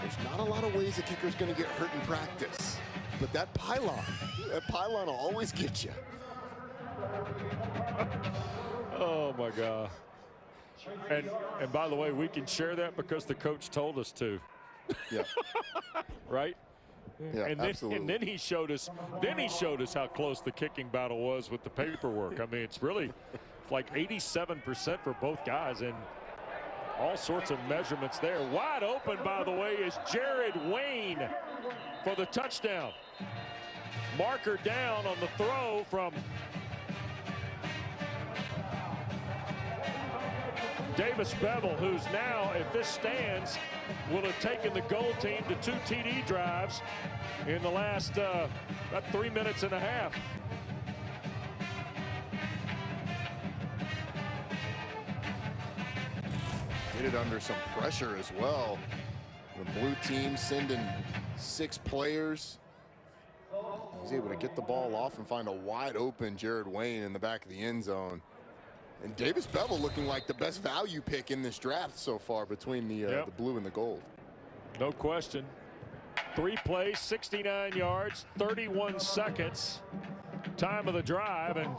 There's not a lot of ways a kicker's going to get hurt in practice, but that pylon will always get you. Oh my God. And by the way, we can share that because the coach told us to. Yeah. Right? Yeah, and then, absolutely. And then he showed us how close the kicking battle was with the paperwork. I mean, it's like 87% for both guys, and all sorts of measurements there. Wide open, by the way, is Jared Wayne for the touchdown. Marker down on the throw from Davis Bevel, who's now, if this stands, will have taken the goal team to 2 TD drives in the last about 3 minutes and a half. Get it under some pressure as well. The blue team sending 6 players. He's able to get the ball off and find a wide open Jared Wayne in the back of the end zone. And Davis Bevel looking like the best value pick in this draft so far between the blue and the gold. No question. 3 plays, 69 yards, 31 seconds. Time of the drive, and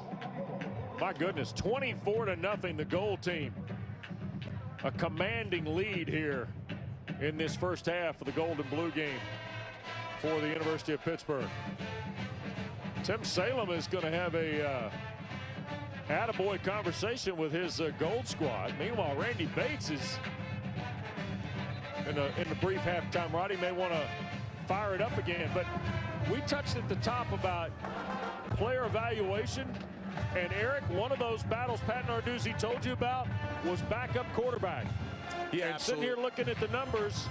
my goodness, 24-0 the goal team. A commanding lead here in this first half of the gold and blue game for the University of Pittsburgh. Tim Salem is going to have a attaboy conversation with his gold squad. Meanwhile, Randy Bates is in the brief halftime. Roddy may want to fire it up again, but we touched at the top about player evaluation. And Eric, one of those battles Pat Narduzzi told you about was backup quarterback. Yeah, and sitting here looking at the numbers,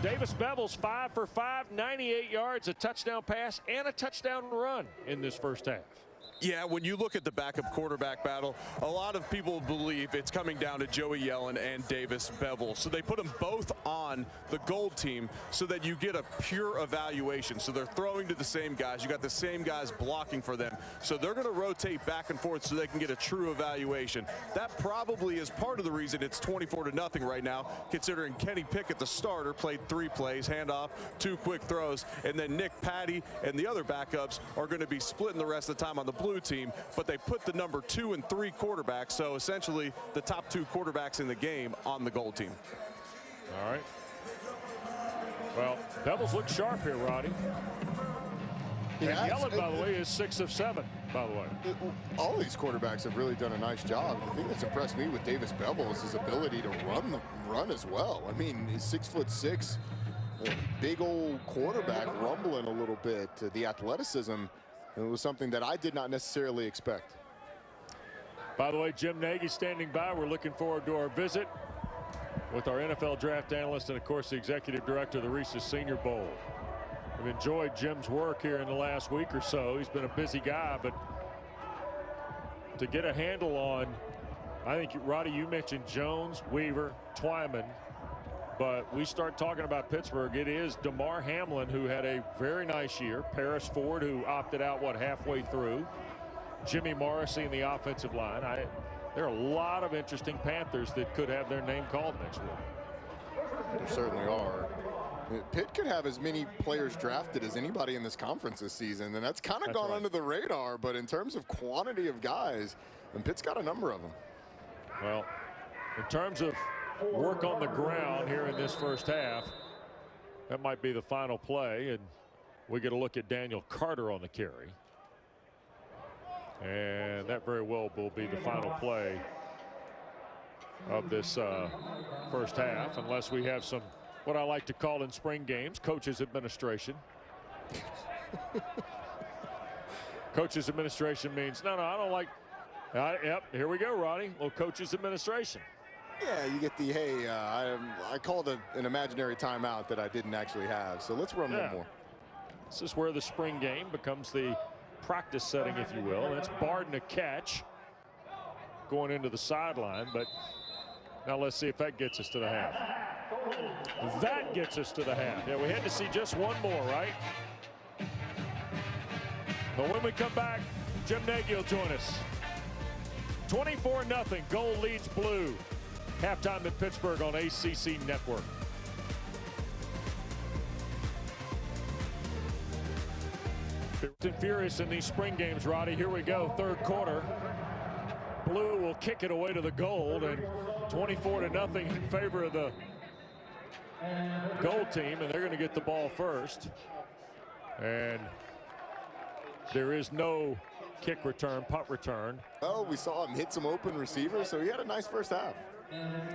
Davis Bevel's 5 for 5, 98 yards, a touchdown pass, and a touchdown run in this first half. Yeah, when you look at the backup quarterback battle, a lot of people believe it's coming down to Joey Yellen and Davis Bevel. So they put them both on the gold team so that you get a pure evaluation. So they're throwing to the same guys. You got the same guys blocking for them. So they're going to rotate back and forth so they can get a true evaluation. That probably is part of the reason it's 24-0 right now, considering Kenny Pickett, the starter, played 3 plays, handoff, 2 quick throws, and then Nick Patty and the other backups are going to be splitting the rest of the time on the blue team, but they put the number 2 and 3 quarterbacks, so essentially the top 2 quarterbacks in the game on the gold team. All right. Well, Devils look sharp here, Roddy. And Yellen, by the way, is 6 of 7, by the way. All these quarterbacks have really done a nice job. The thing that's impressed me with Davis Bevel is his ability to run as well. I mean, he's 6'6", big old quarterback, rumbling a little bit. The athleticism, it was something that I did not necessarily expect. By the way, Jim Nagy standing by. We're looking forward to our visit with our NFL draft analyst and, of course, the executive director of the Reese's Senior Bowl. We've enjoyed Jim's work here in the last week or so. He's been a busy guy, but to get a handle on, I think, Roddy, you mentioned Jones, Weaver, Twyman, but we start talking about Pittsburgh. It is DeMar Hamlin, who had a very nice year. Paris Ford, who opted out, halfway through. Jimmy Morrissey in the offensive line. There are a lot of interesting Panthers that could have their name called next week. There certainly are. Pitt could have as many players drafted as anybody in this conference this season, and that's kind of gone under the radar. But in terms of quantity of guys, and Pitt's got a number of them. Well, in terms of work on the ground here in this first half, that might be the final play, and we get a look at Daniel Carter on the carry. And that very well will be the final play of this first half, unless we have some, what I like to call in spring games, coaches administration. Coaches administration means, no, I don't like, yep, here we go, Roddy. Well, coaches administration. Yeah, you get the, hey, I called an imaginary timeout that I didn't actually have, so let's run one more. This is where the spring game becomes the practice setting, if you will. That's Barden a catch going into the sideline, but now let's see if that gets us to the half. That gets us to the half. Yeah, we had to see just one more, right? But when we come back, Jim Nagy will join us. 24-0, gold leads blue. Halftime in Pittsburgh on ACC Network. And furious in these spring games, Roddy. Here we go, third quarter. Blue will kick it away to the gold, and 24-0 in favor of the gold team, and they're going to get the ball first. And there is no kick return, punt return. Oh, we saw him hit some open receivers, so he had a nice first half.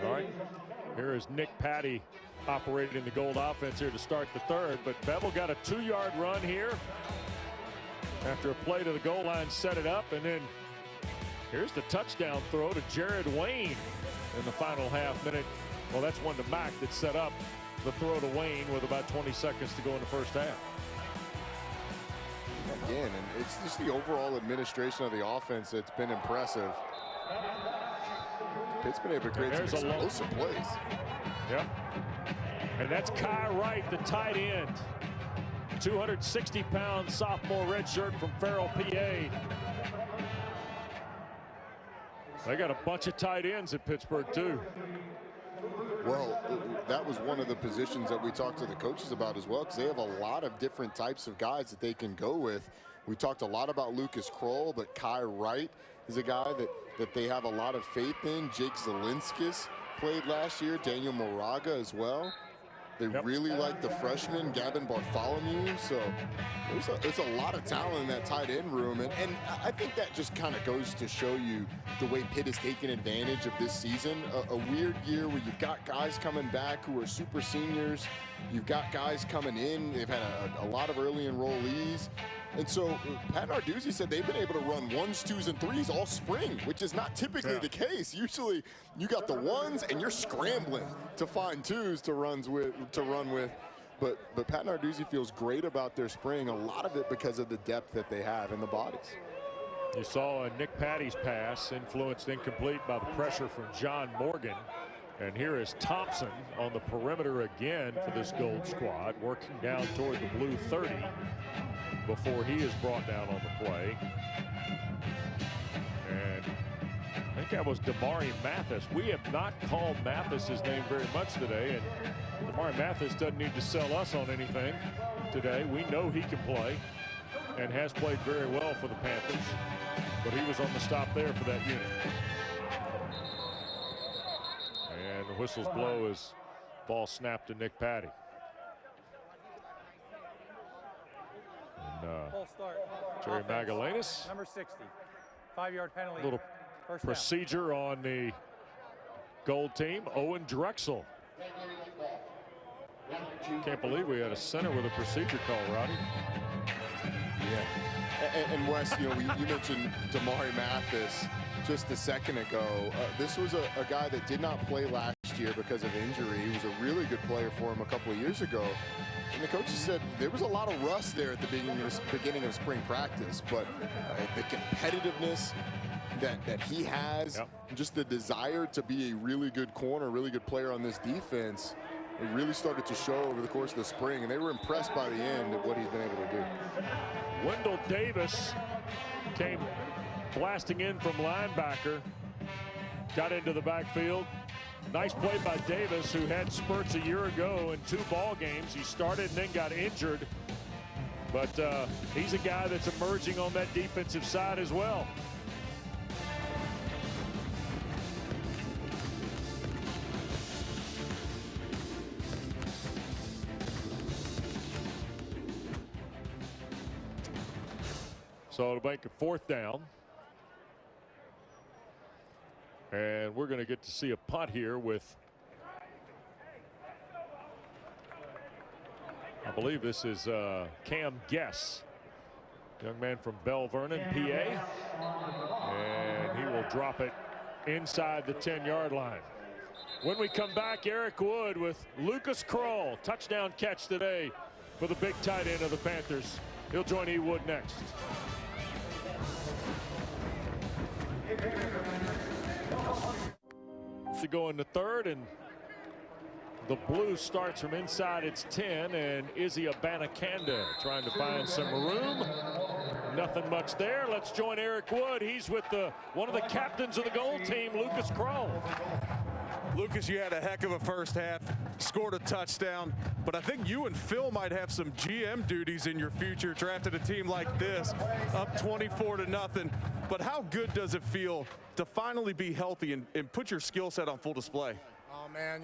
All right, here is Nick Patty operating the gold offense here to start the third, but Bevel got a 2-yard run here after a play to the goal line, set it up, and then here's the touchdown throw to Jared Wayne in the final half minute. Well, that's one to Mack that set up the throw to Wayne with about 20 seconds to go in the first half. Again, and it's just the overall administration of the offense that's been impressive. Pitt's been able to create some explosive plays. Yeah. And that's Kai Wright, the tight end. 260-pound sophomore redshirt from Farrell, PA. They got a bunch of tight ends at Pittsburgh, too. Well, that was one of the positions that we talked to the coaches about as well, because they have a lot of different types of guys that they can go with. We talked a lot about Lucas Kroll, but Kai Wright is a guy that they have a lot of faith in. Jake Zelinskis played last year, Daniel Moraga as well. They really like the freshman, Gavin Bartholomew. So there's a lot of talent in that tight end room. And I think that just kind of goes to show you the way Pitt has taken advantage of this season. A weird year where you've got guys coming back who are super seniors. You've got guys coming in. They've had a lot of early enrollees. And so Pat Narduzzi said they've been able to run 1s, 2s, and 3s all spring, which is not typically the case. Usually you got the 1s and you're scrambling to find 2s to run with. But Pat Narduzzi feels great about their spring, a lot of it because of the depth that they have in the bodies. You saw Nick Patty's pass influenced incomplete by the pressure from John Morgan. And here is Thompson on the perimeter again for this Gold squad, working down toward the blue 30 before he is brought down on the play. And I think that was Damari Mathis. We have not called Mathis' name very much today, and Damari Mathis doesn't need to sell us on anything today. We know he can play and has played very well for the Panthers, but he was on the stop there for that unit. And the whistles blow as ball snapped to Nick Patty. And Jerry Magellanis. Number 60, 5-yard penalty. Little procedure on the Gold team. Owen Drexel. Can't believe we had a center with a procedure call, Roddy. Yeah. And Wes, you mentioned Damari Mathis just a second ago. This was a guy that did not play last year because of injury. He was a really good player for him a couple of years ago. And the coaches said there was a lot of rust there at the beginning of spring practice, but the competitiveness that he has, just the desire to be a really good corner, really good player on this defense, it really started to show over the course of the spring, and they were impressed by the end of what he's been able to do. Wendell Davis came blasting in from linebacker, got into the backfield. Nice play by Davis, who had spurts a year ago in 2 ball games. He started and then got injured, but he's a guy that's emerging on that defensive side as well. So it'll make a 4th down. And we're going to get to see a punt here with, I believe this is Cam Guess, young man from Bell Vernon, PA. And he will drop it inside the 10-yard line. When we come back, Eric Wood with Lucas Kroll, touchdown catch today for the big tight end of the Panthers. He'll join E. Wood next. To go in the 3rd, and the blue starts from inside its 10, and Izzy Abanikanda trying to find some room. Nothing much there. Let's join Eric Wood. He's with one of the captains of the Gold team, Lucas Kroll. Lucas, you had a heck of a first half, scored a touchdown, but I think you and Phil might have some GM duties in your future, drafted a team like this, up 24-0. But how good does it feel to finally be healthy and put your skill set on full display? Oh man,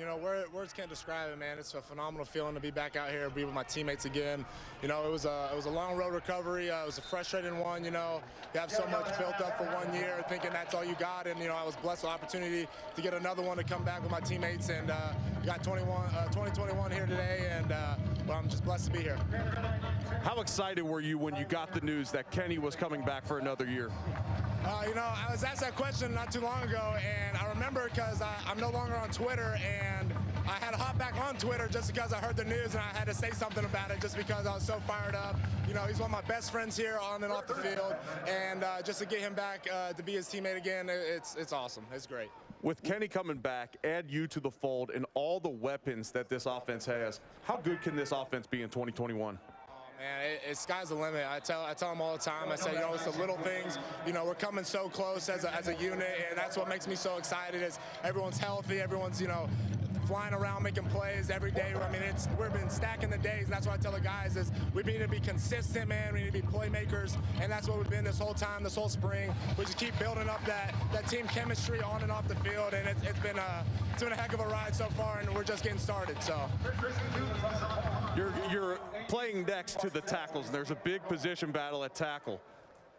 words can't describe it, man. It's a phenomenal feeling to be back out here, be with my teammates again. It was a long road recovery. It was a frustrating one. You have so much built up for 1 year, thinking that's all you got, and I was blessed with the opportunity to get another one to come back with my teammates, and got 2021 here today, and well, I'm just blessed to be here. How excited were you when you got the news that Kenny was coming back for another year? I was asked that question not too long ago, and I remember because I'm no longer on Twitter, and I had to hop back on Twitter just because I heard the news, and I had to say something about it just because I was so fired up. He's one of my best friends here on and off the field, and just to get him back to be his teammate again, it's awesome. It's great. With Kenny coming back, add you to the fold and all the weapons that this offense has, how good can this offense be in 2021? Man, sky's the limit. I tell them all the time. I say, it's the little things. We're coming so close as a unit, and that's what makes me so excited. Is everyone's healthy, everyone's flying around making plays every day. I mean, we've been stacking the days, and that's what I tell the guys is we need to be consistent, man. We need to be playmakers, and that's what we've been this whole time, this whole spring. We just keep building up that team chemistry on and off the field, and it's been a heck of a ride so far, and we're just getting started. So you're playing next to the tackles, and there's a big position battle at tackle.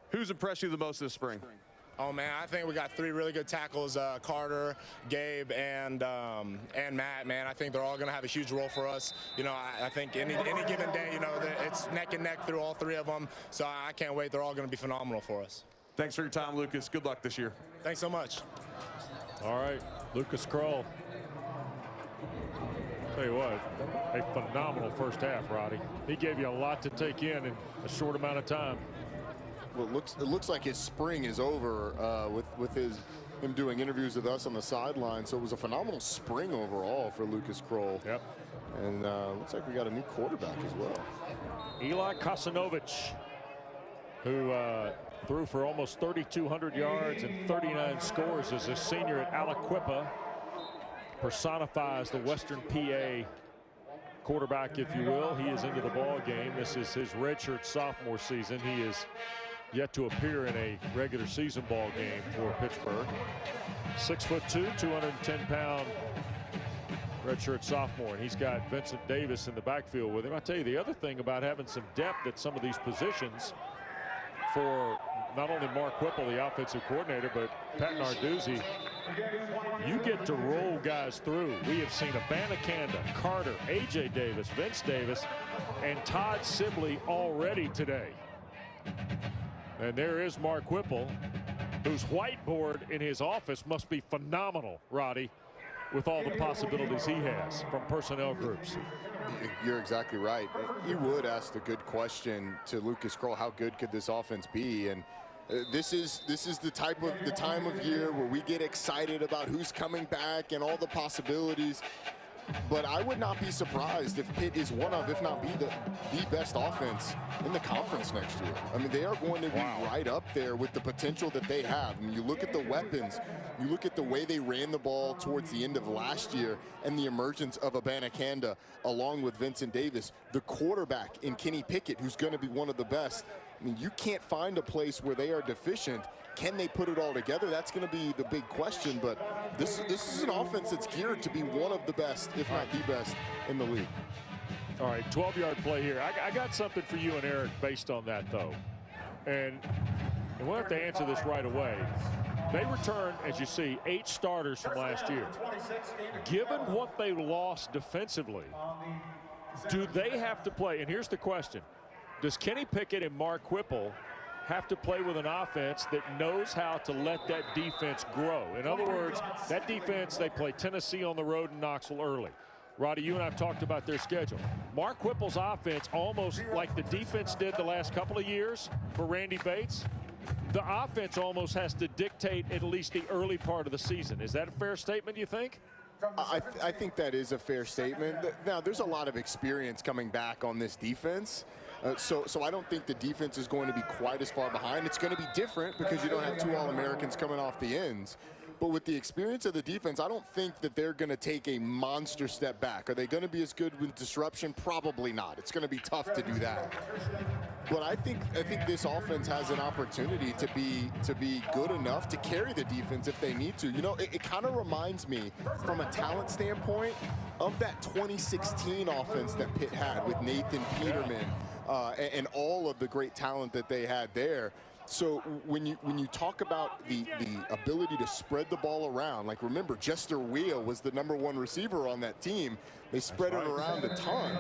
Who's impressed you the most this spring? Oh man, I think we got 3 really good tackles: Carter, Gabe, and Matt. Man, I think they're all going to have a huge role for us. You know, I think any given day, you know, it's neck and neck through all 3 of them. So I can't wait. They're all going to be phenomenal for us. Thanks for your time, Lucas. Good luck this year. Thanks so much. All right, Lucas Krull. Tell you what, a phenomenal first half, Roddy. He gave you a lot to take in a short amount of time. Well, it looks like his spring is over with him doing interviews with us on the sideline. So it was a phenomenal spring overall for Lucas Krull. Yep. And looks like we got a new quarterback as well. Eli Kosanovich, who threw for almost 3,200 yards and 39 scores as a senior at Aliquippa. Personifies the Western PA quarterback, if you will. He is into the ball game. This is his redshirt sophomore season. He is yet to appear in a regular season ball game for Pittsburgh. 6'2", 210-pound redshirt sophomore, and he's got Vincent Davis in the backfield with him. I tell you, the other thing about having some depth at some of these positions for not only Mark Whipple, the offensive coordinator, but Pat Narduzzi, you get to roll guys through. We have seen Abanikanda, Carter, A.J. Davis, Vince Davis, and Todd Sibley already today. And there is Mark Whipple, whose whiteboard in his office must be phenomenal, Roddy, with all the possibilities he has from personnel groups. You're exactly right. You would ask the good question to Lucas Krull, how good could this offense be? And this is the time of year where we get excited about who's coming back and all the possibilities. But I would not be surprised if Pitt is one of, if not the best offense in the conference next year. I mean, they are going to be right up there with the potential that they have. I mean, you look at the weapons, you look at the way they ran the ball towards the end of last year, and the emergence of Abanikanda along with Vincent Davis, the quarterback in Kenny Pickett, who's going to be one of the best. I mean, you can't find a place where they are deficient. Can they put it all together? That's going to be the big question. But this is an offense that's geared to be one of the best, if not the best, in the league. All right, 12-yard play here. I got something for you and Eric based on that, though. And we'll have to answer this right away. They returned, as you see, 8 starters from last year. Given what they lost defensively, do they have to play? And here's the question. Does Kenny Pickett and Mark Whipple have to play with an offense that knows how to let that defense grow? In other words, that defense, they play Tennessee on the road in Knoxville early. Roddy, you and I have talked about their schedule. Mark Whipple's offense, almost like the defense did the last couple of years for Randy Bates, the offense almost has to dictate at least the early part of the season. Is that a fair statement, you think? I think that is a fair statement. Now, there's a lot of experience coming back on this defense. So I don't think the defense is going to be quite as far behind. It's going to be different because you don't have 2 All-Americans coming off the ends. But with the experience of the defense, I don't think that they're going to take a monster step back. Are they going to be as good with disruption? Probably not. It's going to be tough to do that. But I think this offense has an opportunity to be good enough to carry the defense if they need to. You know, it kind of reminds me, from a talent standpoint, of that 2016 offense that Pitt had with Nathan Peterman and all of the great talent that they had there. So when you talk about the ability to spread the ball around, like remember Jester Wheel was the #1 receiver on that team. They spread it around a ton.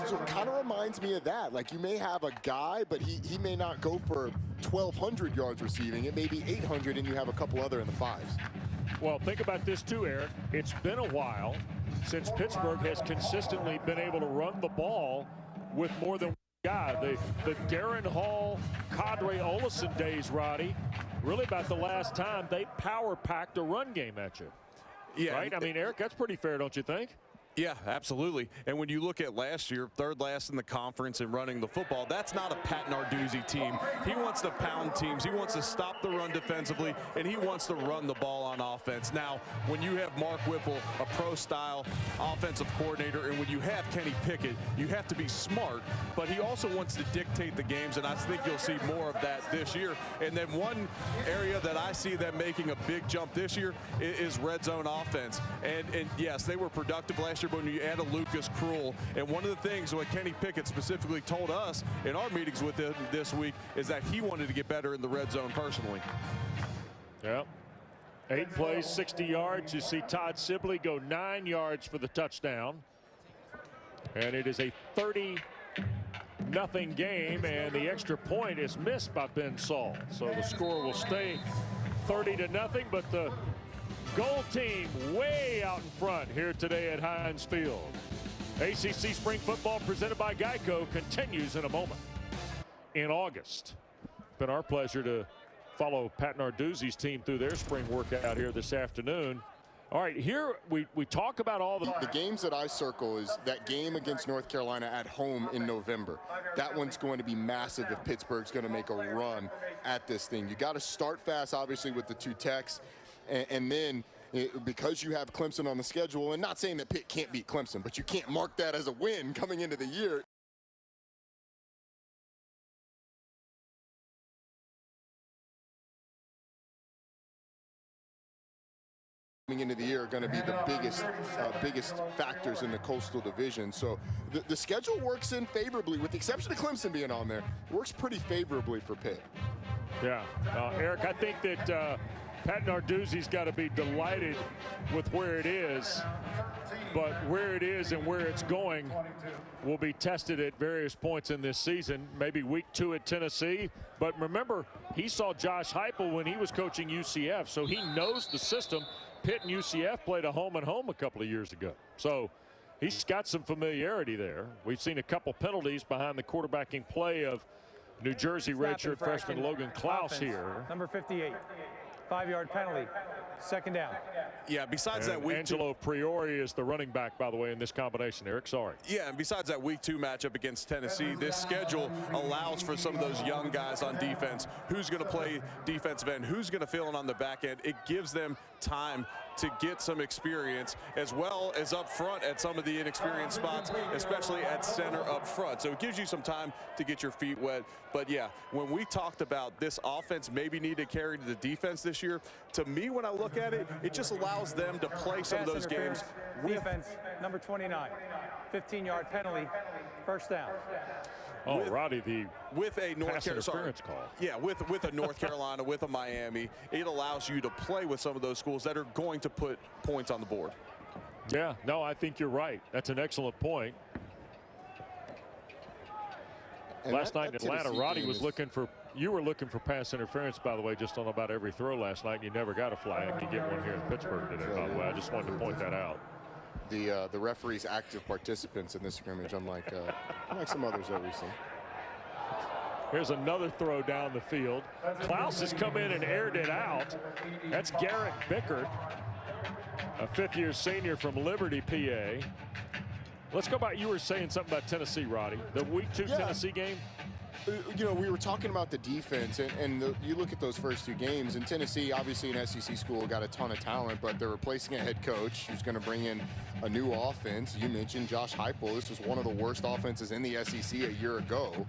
So it kind of reminds me of that. Like you may have a guy, but he may not go for 1,200 yards receiving. It may be 800 and you have a couple other in the 5s. Well, think about this too, Eric. It's been a while since Pittsburgh has consistently been able to run the ball with more than guy. The Darren Hall, Cadre Olison days, Roddy, really about the last time they power packed a run game at you. Yeah. Right? I mean, Eric, that's pretty fair, don't you think? Yeah, absolutely. And when you look at last year, third last in the conference in running the football, that's not a Pat Narduzzi team. He wants to pound teams. He wants to stop the run defensively, and he wants to run the ball on offense. Now, when you have Mark Whipple, a pro-style offensive coordinator, and when you have Kenny Pickett, you have to be smart, but he also wants to dictate the games, and I think you'll see more of that this year. And then one area that I see them making a big jump this year is red zone offense. And yes, they were productive last year, but when you add a Lucas Krull, and one of the things what Kenny Pickett specifically told us in our meetings with him this week is that he wanted to get better in the red zone personally. Yeah. 8 plays, 60 yards. You see Todd Sibley go 9 yards for the touchdown. And it is a 30-0 game, and the extra point is missed by Ben Saul. So the score will stay 30-0, but the Gold team way out in front here today at Heinz Field. ACC Spring Football presented by Geico continues in a moment. In August, it's been our pleasure to follow Pat Narduzzi's team through their spring workout here this afternoon. All right, here we talk about all the games that I circle is that game against North Carolina at home in November. That one's going to be massive if Pittsburgh's going to make a run at this thing. You got to start fast, obviously, with the 2 techs. And then because you have Clemson on the schedule, and not saying that Pitt can't beat Clemson, but you can't mark that as a win coming into the year. Coming into the year are going to be the biggest factors in the Coastal Division. So the schedule works in favorably, with the exception of Clemson being on there. It works pretty favorably for Pitt. Yeah, Eric, I think that Pat Narduzzi's got to be delighted with where it is, but where it is and where it's going will be tested at various points in this season. Maybe week 2 at Tennessee, but remember, he saw Josh Heupel when he was coaching UCF, so he knows the system. Pitt and UCF played a home-and-home a couple of years ago, so he's got some familiarity there. We've seen a couple penalties behind the quarterbacking play of New Jersey redshirt freshman Logan Klaus here. Number 58. 5-yard penalty, 2nd down. Yeah, besides that week Angelo Priori is the running back, by the way, in this combination, Eric. Sorry. Yeah, and besides that week 2 matchup against Tennessee, this schedule allows for some of those young guys on defense. Who's going to play defensive end? Who's going to fill in on the back end? It gives them time to get some experience, as well as up front at some of the inexperienced spots, especially at center up front. So it gives you some time to get your feet wet. But yeah, when we talked about this offense maybe need to carry to the defense this year, to me, when I look at it, it just allows them to play some of those games. Defense, number 29, 15-yard penalty, 1st down. Oh, Roddy, with a North Carolina call. Yeah, with a North Carolina, with a Miami, it allows you to play with some of those schools that are going to put points on the board. Yeah, no, I think you're right. That's an excellent point. And last night in Atlanta, Roddy was looking for, you were looking for pass interference, by the way, just on about every throw last night, and you never got a flag. You get one here in Pittsburgh today, by the way. I just wanted to point that out. The referee's active participants in this scrimmage, unlike some others that we've seen. Here's another throw down the field. Klaus has come in and aired it out. That's Garrett Bickert, a 5th-year senior from Liberty, PA. Let's go back. You were saying something about Tennessee, Roddy. The week 2 Tennessee game. You know, we were talking about the defense, and you look at those first 2 games, and Tennessee, obviously an SEC school, got a ton of talent, but they're replacing a head coach who's going to bring in a new offense. You mentioned Josh Heupel. This was one of the worst offenses in the SEC a year ago.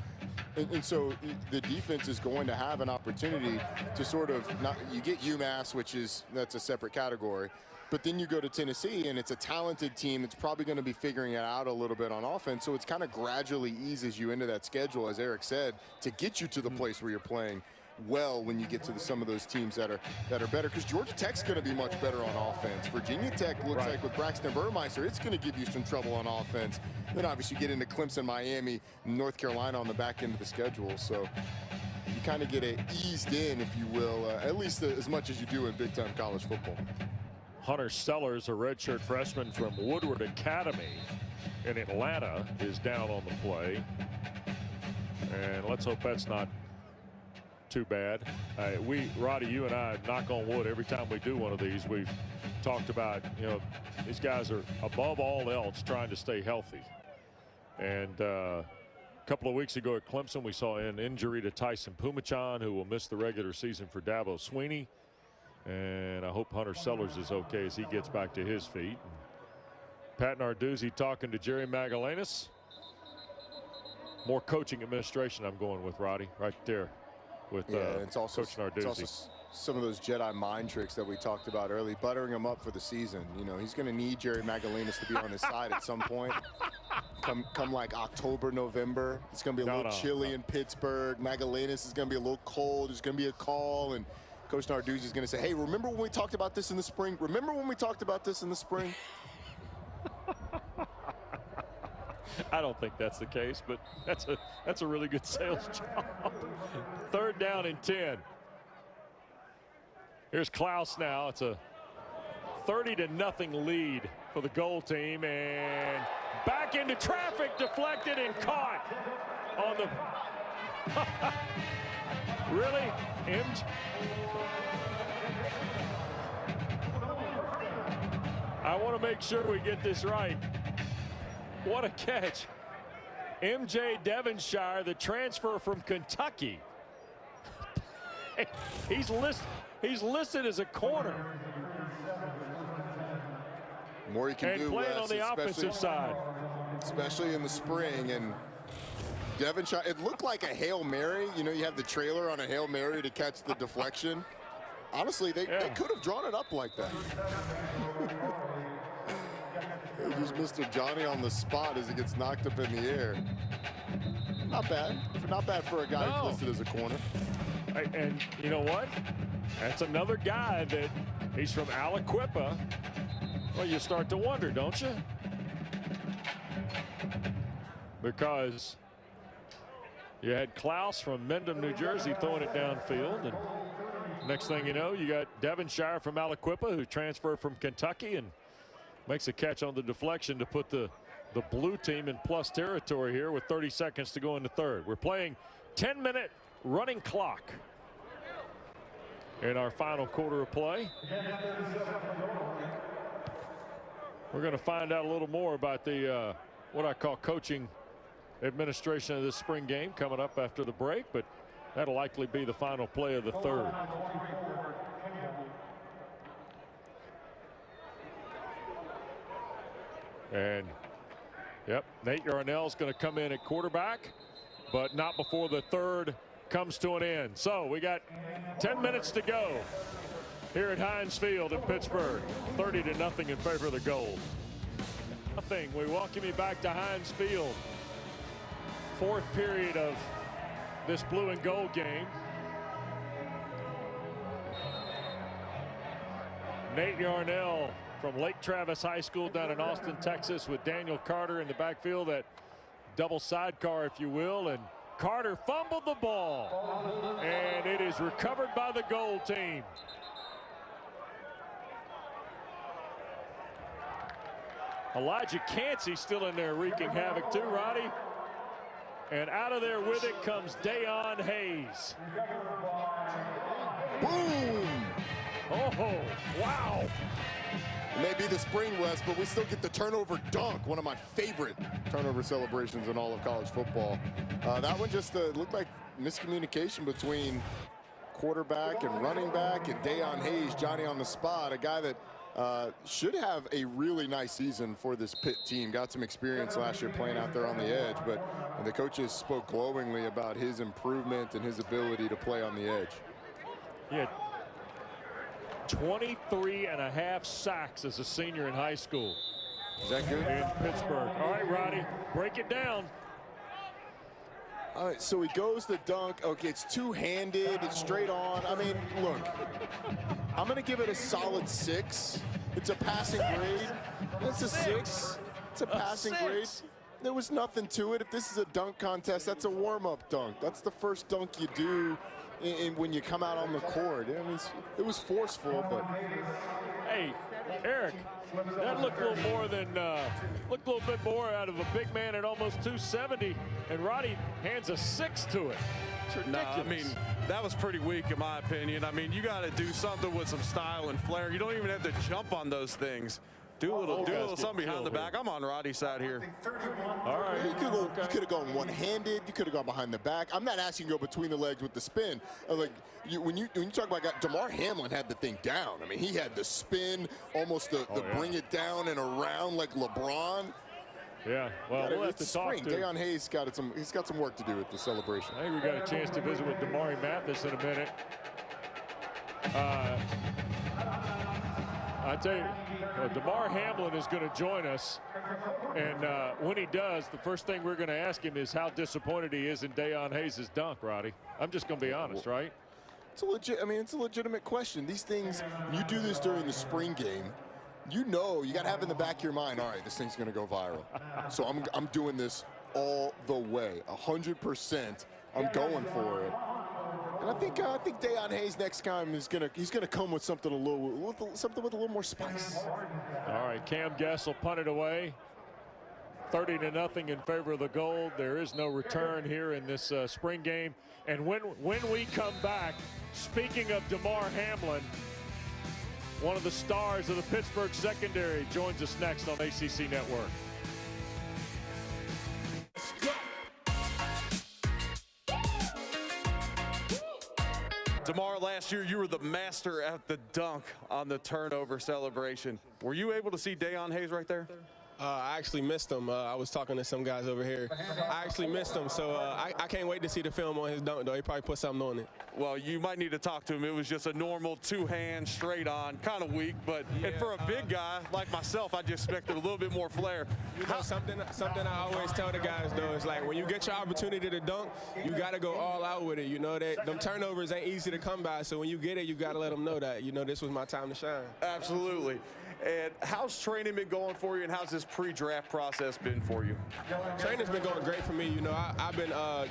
And so the defense is going to have an opportunity to sort of, you get UMass, that's a separate category. But then you go to Tennessee, and it's a talented team that's probably going to be figuring it out a little bit on offense. So it's kind of gradually eases you into that schedule, as Eric said, to get you to the place where you're playing well when you get to some of those teams that are better. Because Georgia Tech's going to be much better on offense. Virginia Tech looks like with Braxton Burmeister, it's going to give you some trouble on offense. Then obviously you get into Clemson, Miami, North Carolina on the back end of the schedule. So you kind of get it eased in, if you will, at least as much as you do in big-time college football. Hunter Sellers, a redshirt freshman from Woodward Academy in Atlanta, is down on the play. And let's hope that's not too bad. Roddy, you and I, knock on wood, every time we do one of these, we've talked about, you know, these guys are above all else trying to stay healthy. And a couple of weeks ago at Clemson, we saw an injury to Tyson Pumachan, who will miss the regular season for Dabo Sweeney. And I hope Hunter Sellers is okay as he gets back to his feet. Pat Narduzzi talking to Jerry Magellanis. More coaching administration I'm going with, Roddy, right there with it's also, Coach Narduzzi. It's also some of those Jedi mind tricks that we talked about early, buttering him up for the season. You know, he's going to need Jerry Magellanis to be on his side at some point. Come like October, November. It's going to be a little chilly in Pittsburgh. Magellanis is going to be a little cold. There's going to be a call, and Coach Narduzzi is going to say, hey, remember when we talked about this in the spring? Remember when we talked about this in the spring? I don't think that's the case, but that's a really good sales job. 3rd down and 10. Here's Klaus now. It's a 30-0 lead for the goal team, and back into traffic, deflected and caught on the really? I want to make sure we get this right. What a catch. MJ Devonshire, the transfer from Kentucky. He's listed as a corner. More he can do, playing on the offensive side. Especially in the spring. And Devonshire, it looked like a Hail Mary. You know, you have the trailer on a Hail Mary to catch the deflection. Honestly, they could have drawn it up like that. Just Mr. Johnny on the spot as he gets knocked up in the air. Not bad. Not bad for a guy who's listed as a corner. And you know what? That's another guy that he's from Aliquippa. Well, you start to wonder, don't you? Because you had Klaus from Mendham, New Jersey throwing it downfield. And next thing you know, you got Devonshire from Aliquippa who transferred from Kentucky and makes a catch on the deflection to put the blue team in plus territory here with 30 seconds to go in the 3rd. We're playing 10-minute running clock in our final quarter of play. We're going to find out a little more about the what I call coaching administration of this spring game coming up after the break, but that'll likely be the final play of the 3rd. And yep, Nate Yarnell's going to come in at quarterback, but not before the 3rd comes to an end. So we got 10 minutes to go here at Heinz Field in Pittsburgh. 30-0 in favor of the Gold. We welcome you back to Heinz Field. 4th period of this blue and gold game. Nate Yarnell from Lake Travis High School down in Austin, Texas, with Daniel Carter in the backfield, that double sidecar, if you will. And Carter fumbled the ball, and it is recovered by the gold team. Elijah Cansey still in there wreaking havoc too, Roddy. And out of there with it comes Dayon Hayes. Boom! Oh, wow. Maybe the spring, West, but we still get the turnover dunk, one of my favorite turnover celebrations in all of college football. That one just looked like miscommunication between quarterback and running back, and Dayon Hayes, Johnny on the spot, a guy that should have a really nice season for this Pitt team. Got some experience last year playing out there on the edge, but the coaches spoke glowingly about his improvement and his ability to play on the edge. Yeah. 23.5 sacks as a senior in high school. Is that good? In Pittsburgh. All right, Roddy, break it down. All right, so he goes the dunk. Okay, it's two-handed, it's straight on. I mean, look, I'm going to give it a solid 6. It's a passing grade. It's a 6. It's a passing grade. There was nothing to it. If this is a dunk contest, that's a warm-up dunk. That's the first dunk you do when you come out on the court. I mean, it was forceful, but hey, Eric, that looked a little more than looked a little bit more out of a big man at almost 270, and Roddy hands a 6 to it. It's ridiculous. No, I mean, that was pretty weak in my opinion. I mean, you got to do something with some style and flair. You don't even have to jump on those things. Do a little something behind the back. I'm on Roddy's side here. All right. You could have gone one-handed. You could have gone behind the back. I'm not asking you to go between the legs with the spin. When you talk about Damar Hamlin had the thing down. I mean, he had the spin, almost the bring it down and around like LeBron. Yeah, well, we'll have to talk to Deion Hayes. He's got some work to do with the celebration. I think we got a chance to visit with Damari Mathis in a minute. I tell you, Damar Hamlin is going to join us, and when he does, the first thing we're going to ask him is how disappointed he is in Deion Hayes' dunk, Roddy. I'm just going to be honest, right? It's a legitimate question. These things, you do this during the spring game. You know, you got to have in the back of your mind, all right, this thing's going to go viral. So I'm doing this all the way, 100%. I'm going for it. And I think Deion Hayes next time he's gonna come with something with a little more spice. All right, Cam Guess will punt it away. 30-0 in favor of the Gold. There is no return here in this spring game. And when we come back, speaking of Damar Hamlin, one of the stars of the Pittsburgh secondary joins us next on ACC Network. Damar, last year you were the master at the dunk on the turnover celebration. Were you able to see Deion Hayes right there? I actually missed him. I was talking to some guys over here. I actually missed him, so I can't wait to see the film on his dunk, though. He probably put something on it. Well, you might need to talk to him. It was just a normal two-hand, straight-on, kind of weak. But and for a big guy like myself, I just expected a little bit more flair. You know, something I always tell the guys, though, is like when you get your opportunity to dunk, you got to go all out with it. You know, that them turnovers ain't easy to come by, so when you get it, you got to let them know that, you know, this was my time to shine. Absolutely. And how's training been going for you, and how's this pre-draft process been for you? Training's been going great for me. You know, I've been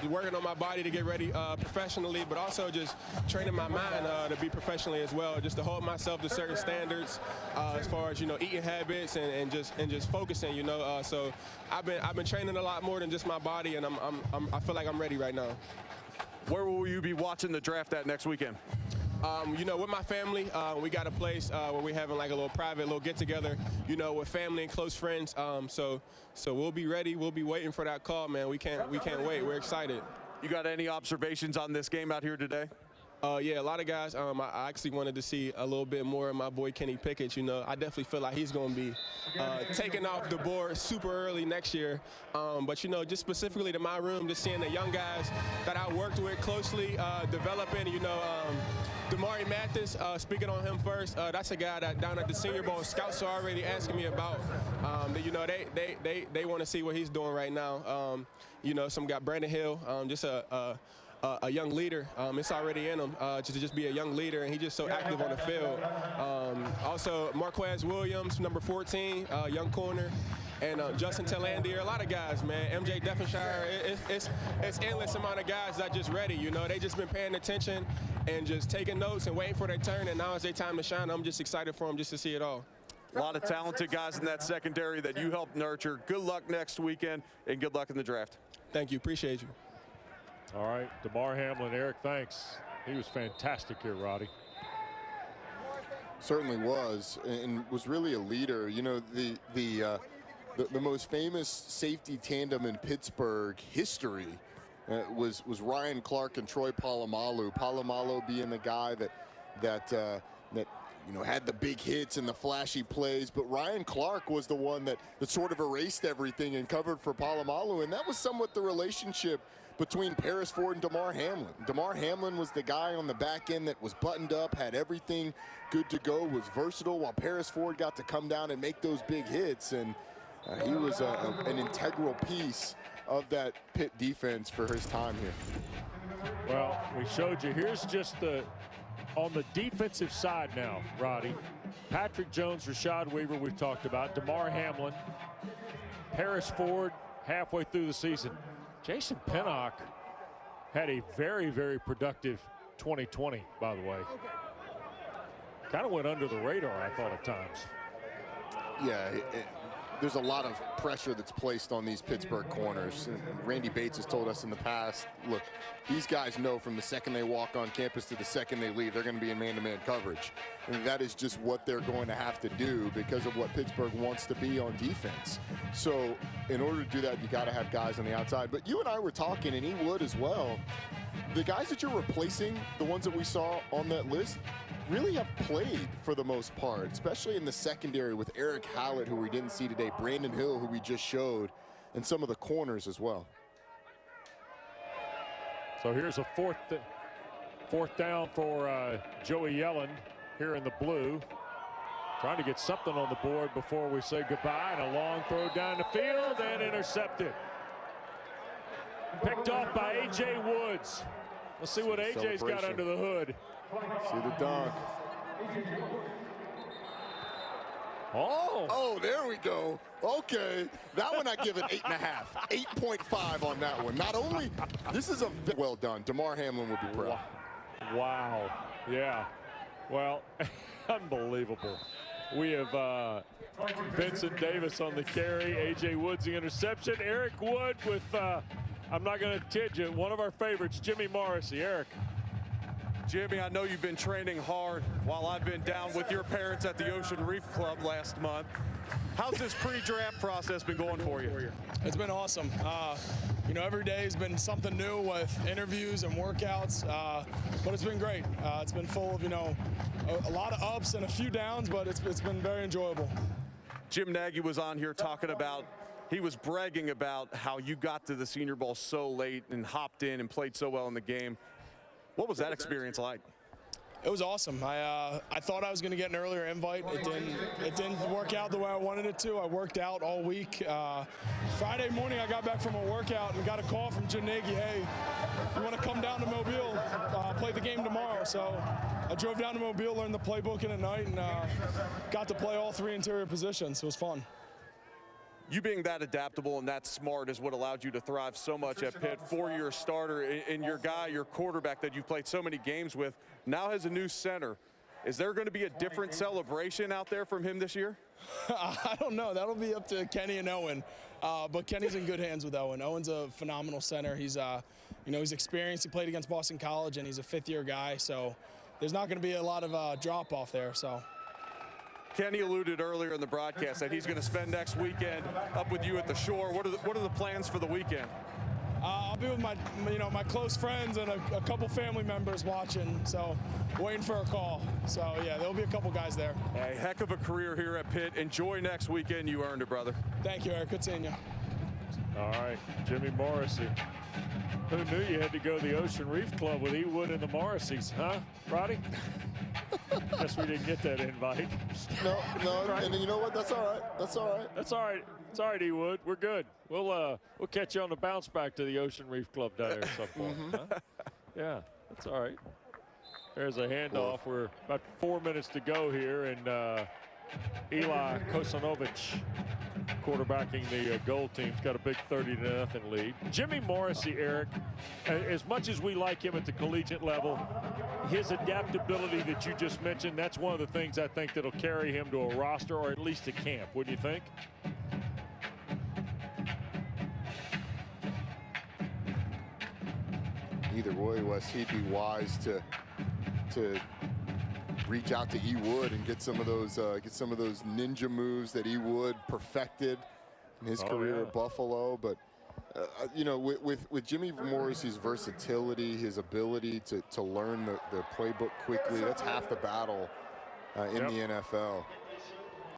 working on my body to get ready professionally, but also just training my mind to be professionally as well, just to hold myself to certain standards as far as, you know, eating habits and just focusing. You know, so I've been training a lot more than just my body, and I feel like I'm ready right now. Where will you be watching the draft at next weekend? You know, with my family, we got a place where we're having like a little private little get-together, you know, with family and close friends. So we'll be ready. We'll be waiting for that call, man. We can't wait. We're excited. You got any observations on this game out here today? Yeah, a lot of guys. I actually wanted to see a little bit more of my boy Kenny Pickett. You know, I definitely feel like he's going to be taking off the board super early next year. But, you know, just specifically to my room, just seeing the young guys that I worked with closely developing, you know, Damari Mathis, speaking on him first, that's a guy that down at the Senior Bowl, scouts are already asking me about. You know, they want to see what he's doing right now. You know, some guy, Brandon Hill, just a young leader. It's already in him to just be a young leader, and he's just so active on the field. Also, Marquez Williams, number 14, young corner. And Justin Tellandier, a lot of guys, man. MJ Devonshire, it's endless amount of guys that just ready, you know. They just been paying attention and just taking notes and waiting for their turn, and now it's their time to shine. I'm just excited for them just to see it all. A lot of talented guys in that secondary that you helped nurture. Good luck next weekend, and good luck in the draft. Thank you. Appreciate you. All right, Damar Hamlin, Eric, thanks. He was fantastic here, Roddy. Certainly was, and was really a leader. You know, the most famous safety tandem in Pittsburgh history was Ryan Clark and Troy Polamalu. Polamalu being the guy that you know, had the big hits and the flashy plays, but Ryan Clark was the one that sort of erased everything and covered for Polamalu, and that was somewhat the relationship between Paris Ford and Damar Hamlin. Damar Hamlin was the guy on the back end that was buttoned up, had everything good to go, was versatile, while Paris Ford got to come down and make those big hits, and he was an integral piece of that Pitt defense for his time here. Well, we showed you. Here's just on the defensive side now, Roddy. Patrick Jones, Rashad Weaver, we've talked about. Damar Hamlin, Paris Ford halfway through the season. Jason Pinnock had a very, very productive 2020, by the way. Kind of went under the radar, I thought, at times. Yeah, there's a lot of pressure that's placed on these Pittsburgh corners. And Randy Bates has told us in the past, look, these guys know from the second they walk on campus to the second they leave, they're going to be in man-to-man coverage. And that is just what they're going to have to do because of what Pittsburgh wants to be on defense. So in order to do that, you got to have guys on the outside. But you and I were talking, and he would as well. The guys that you're replacing, the ones that we saw on that list, really have played for the most part, especially in the secondary with Eric Hallett, who we didn't see today, Brandon Hill, who we just showed, and some of the corners as well. So here's a fourth down for Joey Yellen here in the blue. Trying to get something on the board before we say goodbye, and a long throw down the field and intercepted. Picked off by A.J. Woods. Let's see what A.J.'s got under the hood. See the dunk. Oh, there we go. Okay, that one I give it 8.5. 8.5 on that one. Not only, this is a well done. DeMar Hamlin would be proud. Wow. Yeah. Well, unbelievable. We have Vincent Davis on the carry. A.J. Woods the interception. Eric Wood with, I'm not going to kid you, one of our favorites, Jimmy Morrissey. Eric. Jimmy, I know you've been training hard while I've been down with your parents at the Ocean Reef Club last month. How's this pre-draft process been going for you? It's been awesome. You know, every day has been something new with interviews and workouts, but it's been great. It's been full of, you know, a lot of ups and a few downs, but it's been very enjoyable. Jim Nagy was on here talking about, he was bragging about how you got to the Senior Bowl so late and hopped in and played so well in the game. What was that experience like? It was awesome. I thought I was going to get an earlier invite. It didn't work out the way I wanted it to. I worked out all week. Friday morning, I got back from a workout and got a call from Jim Nagy. Hey, you want to come down to Mobile, play the game tomorrow? So I drove down to Mobile, learned the playbook in a night, and got to play all three interior positions. It was fun. You being that adaptable and that smart is what allowed you to thrive so much at Pitt. Four-year starter, and your guy, your quarterback that you played so many games with, now has a new center. Is there going to be a different celebration out there from him this year? I don't know. That'll be up to Kenny and Owen. But Kenny's in good hands with Owen. Owen's a phenomenal center. He's, you know, he's experienced. He played against Boston College, and he's a fifth-year guy. So there's not going to be a lot of drop-off there. So. Kenny alluded earlier in the broadcast that he's going to spend next weekend up with you at the shore. What are the plans for the weekend? I'll be with my close friends and a couple family members watching, so waiting for a call. So yeah, there'll be a couple guys there. A heck of a career here at Pitt. Enjoy next weekend. You earned it, brother. Thank you, Eric. Good seeing you. All right, Jimmy Morrissey. Who knew you had to go to the Ocean Reef Club with E. Wood and the Morrisseys, huh, Roddy? Guess we didn't get that invite. No, and you know what? That's all right. That's all right. That's all right. It's all right, E. Wood. We're good. We'll catch you on the bounce back to the Ocean Reef Club down there at some point. Huh? Yeah, that's all right. There's a handoff. We're about 4 minutes to go here, and Eli Kosanovic quarterbacking the gold team's got a big 30-0 lead. Jimmy Morrissey, Eric, as much as we like him at the collegiate level, his adaptability that you just mentioned, that's one of the things I think that'll carry him to a roster or at least a camp. Wouldn't you think? Either way, Wes, he'd be wise to reach out to E. Wood and get some of those ninja moves that E. Wood perfected in his career at Buffalo. But you know, with Jimmy Morrissey's versatility, his ability to learn the playbook quickly, that's half the battle in the NFL.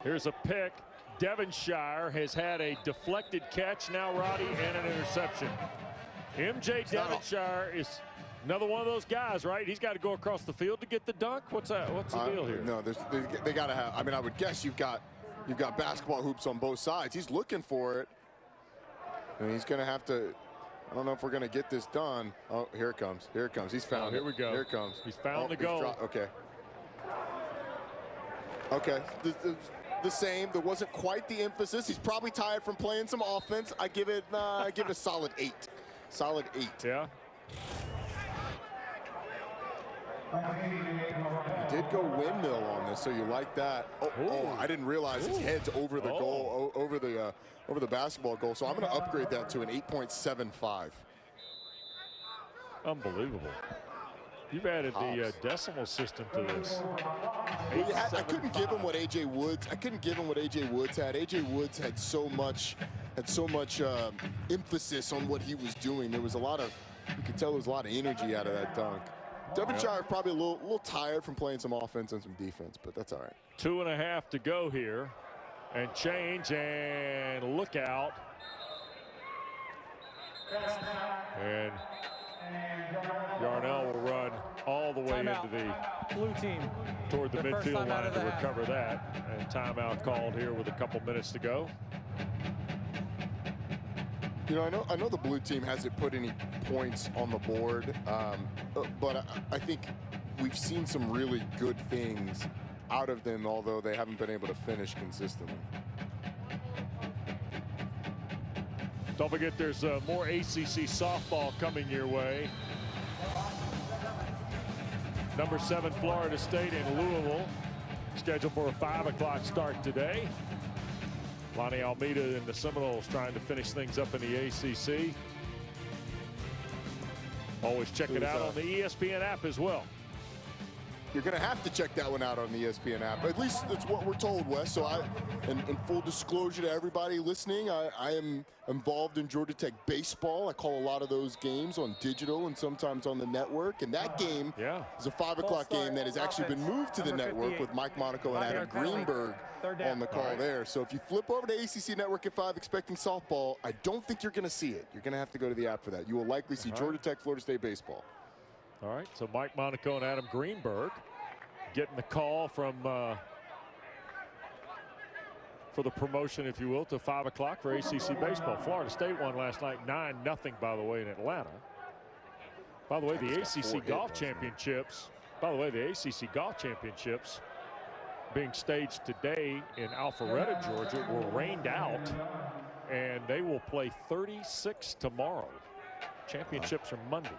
Here's a pick. Devonshire has had a deflected catch now, Roddy, and an interception. MJ Devonshire is another one of those guys, right? He's got to go across the field to get the dunk. What's that? What's the deal here? No, they got to have. I mean, I would guess you've got basketball hoops on both sides. He's looking for it, and he's going to have to. I don't know if we're going to get this done. Oh, here it comes. Here it comes. He's found it. Here we go. Here it comes. He's found the goal. Okay. Okay. The same. There wasn't quite the emphasis. He's probably tired from playing some offense. I give it a solid 8. Solid 8. Yeah. He did go windmill on this, so you like that. Oh, I didn't realize his head's over the goal, over the basketball goal. So I'm going to upgrade that to an 8.75. Unbelievable. You've added the decimal system to this. Well, I couldn't give him what AJ Woods. I couldn't give him what AJ Woods had. AJ Woods had so much emphasis on what he was doing. There was a lot of, you could tell there was a lot of energy out of that dunk. Devonshire probably a little tired from playing some offense and some defense, but that's all right. 2.5 to go here, and change, and look out. And Yarnell will run all the way into the blue team toward the midfield line to half. recover that. And timeout called here with a couple minutes to go. You know, I know the blue team hasn't put any points on the board, but I think we've seen some really good things out of them, although they haven't been able to finish consistently. Don't forget, there's more ACC softball coming your way. Number 7, Florida State in Louisville, scheduled for a 5 o'clock start today. Lonnie Almeida and the Seminoles trying to finish things up in the ACC. Always check it out on the ESPN app as well. You're going to have to check that one out on the ESPN app. At least that's what we're told, Wes. So in full disclosure to everybody listening, I am involved in Georgia Tech baseball. I call a lot of those games on digital and sometimes on the network. And that game is a 5 o'clock game that has actually been moved to the network with Mike Monaco and Adam Greenberg on the call there. So if you flip over to ACC Network at 5 expecting softball, I don't think you're going to see it. You're going to have to go to the app for that. You will likely see Georgia Tech, Florida State baseball. All right, so Mike Monaco and Adam Greenberg getting the call from for the promotion, if you will, to 5 o'clock for ACC baseball. Florida State won last night 9-0, by the way, in Atlanta. By the way, the ACC Golf Championships. By the way, the ACC Golf Championships being staged today in Alpharetta, Georgia, were rained out, and they will play 36 tomorrow. Championships are Monday.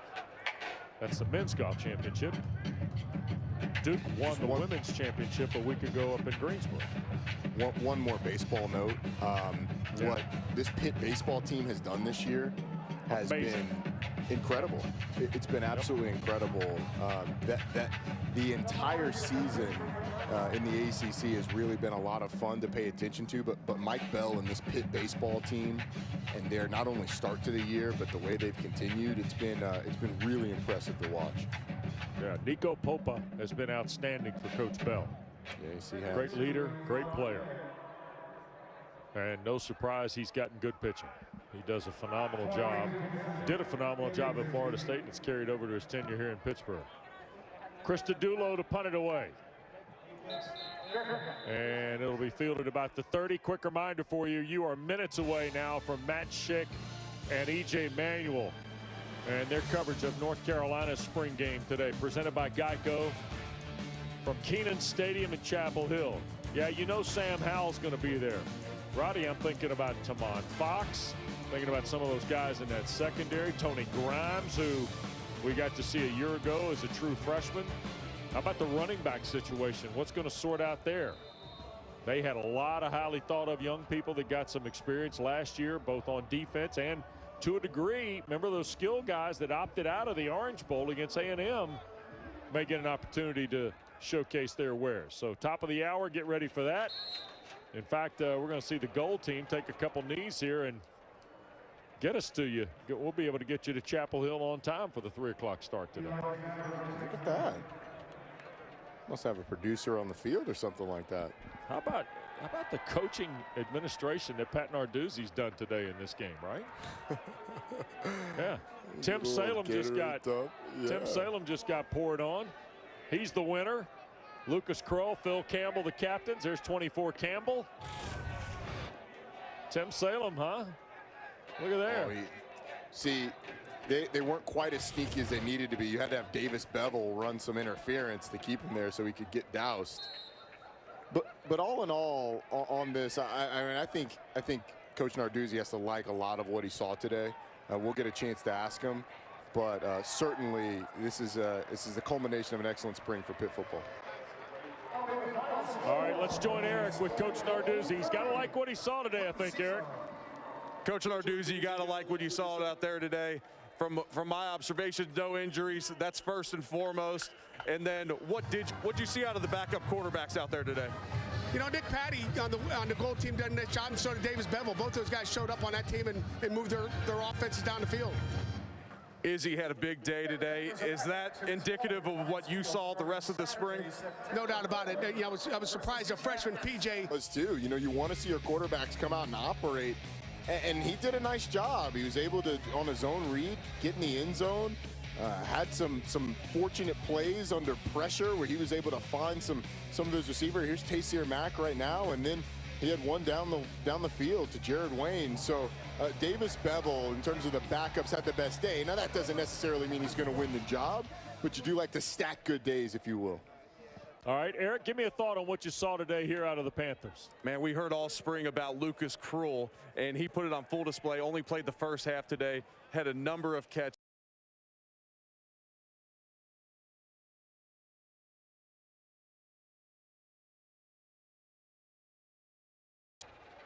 That's the men's golf championship. Duke won the women's championship a week ago up in Greensboro. One more baseball note. What this Pitt baseball team has done this year has been incredible. It's been absolutely incredible. That the entire season in the ACC has really been a lot of fun to pay attention to. But Mike Bell and this Pitt baseball team, and their not only start to the year, but the way they've continued, it's been really impressive to watch. Yeah, Nico Popa has been outstanding for Coach Bell. Yes, he has. Great leader, great player. And no surprise, he's gotten good pitching. He does a phenomenal job. Did a phenomenal job at Florida State, and it's carried over to his tenure here in Pittsburgh. Christodoulou to punt it away. And it'll be fielded about the 30. Quick reminder for you, you are minutes away now from Matt Schick and E.J. Manuel and their coverage of North Carolina's spring game today, presented by Geico from Keenan Stadium in Chapel Hill. Yeah, you know Sam Howell's going to be there. Roddy, I'm thinking about Tamon Fox, thinking about some of those guys in that secondary. Tony Grimes, who we got to see a year ago as a true freshman. How about the running back situation? What's going to sort out there? They had a lot of highly thought of young people that got some experience last year, both on defense and to a degree. Remember those skill guys that opted out of the Orange Bowl against A&M may get an opportunity to showcase their wares. So top of the hour, get ready for that. In fact, we're going to see the gold team take a couple knees here and get us to you. We'll be able to get you to Chapel Hill on time for the 3 o'clock start today. Look at that. Must have a producer on the field or something like that. How about the coaching administration that Pat Narduzzi's done today in this game, right? Yeah. Tim Salem just got poured on. He's the winner. Lucas Kroll, Phil Campbell, the captains. There's 24 Campbell. Tim Salem, huh? Look at there. See, they weren't quite as sneaky as they needed to be. You had to have Davis Bevel run some interference to keep him there so he could get doused. But all in all, on this, I think Coach Narduzzi has to like a lot of what he saw today. We'll get a chance to ask him, but certainly this is the culmination of an excellent spring for Pitt football. All right, let's join Eric with Coach Narduzzi. He's got to like what he saw today, I think, Eric. Coach Narduzzi, you got to like what you saw out there today. From my observations, no injuries. That's first and foremost. And then what you see out of the backup quarterbacks out there today? You know, Nick Patty on the goal team done that job, and so did Davis Bevel. Both those guys showed up on that team and moved their offenses down the field. Izzy had a big day today. Is that indicative of what you saw the rest of the spring? No doubt about it. You know, I was surprised a freshman PJ was too. You know, you want to see your quarterbacks come out and operate. And he did a nice job. He was able to, on his own read, get in the end zone. Had some fortunate plays under pressure where he was able to find some of those receivers. Here's Tayseer Mack right now, and then he had one down the field to Jared Wayne. So Davis Bevel, in terms of the backups, had the best day. Now that doesn't necessarily mean he's going to win the job, but you do like to stack good days, if you will. All right, Eric, give me a thought on what you saw today here out of the Panthers. Man, we heard all spring about Lucas Krull, and he put it on full display. Only played the first half today, had a number of catches.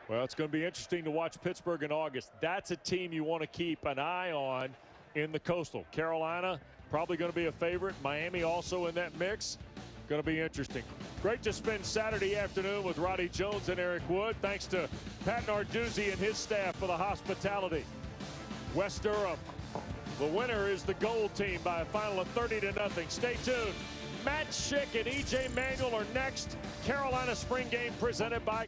Well, it's going to be interesting to watch Pittsburgh in August. That's a team you want to keep an eye on in the Coastal. Carolina, probably going to be a favorite. Miami also in that mix. Going to be interesting. Great to spend Saturday afternoon with Roddy Jones and Eric Wood. Thanks to Pat Narduzzi and his staff for the hospitality. West Durham, the winner is the gold team by a final of 30-0. Stay tuned. Matt Schick and E.J. Manuel are next. Carolina Spring Game presented by...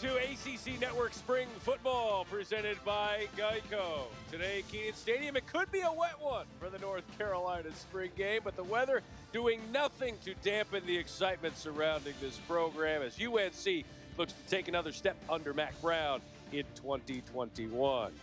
To ACC Network Spring Football presented by Geico. Today, Kenan Stadium, it could be a wet one for the North Carolina Spring Game, but the weather doing nothing to dampen the excitement surrounding this program as UNC looks to take another step under Mac Brown in 2021.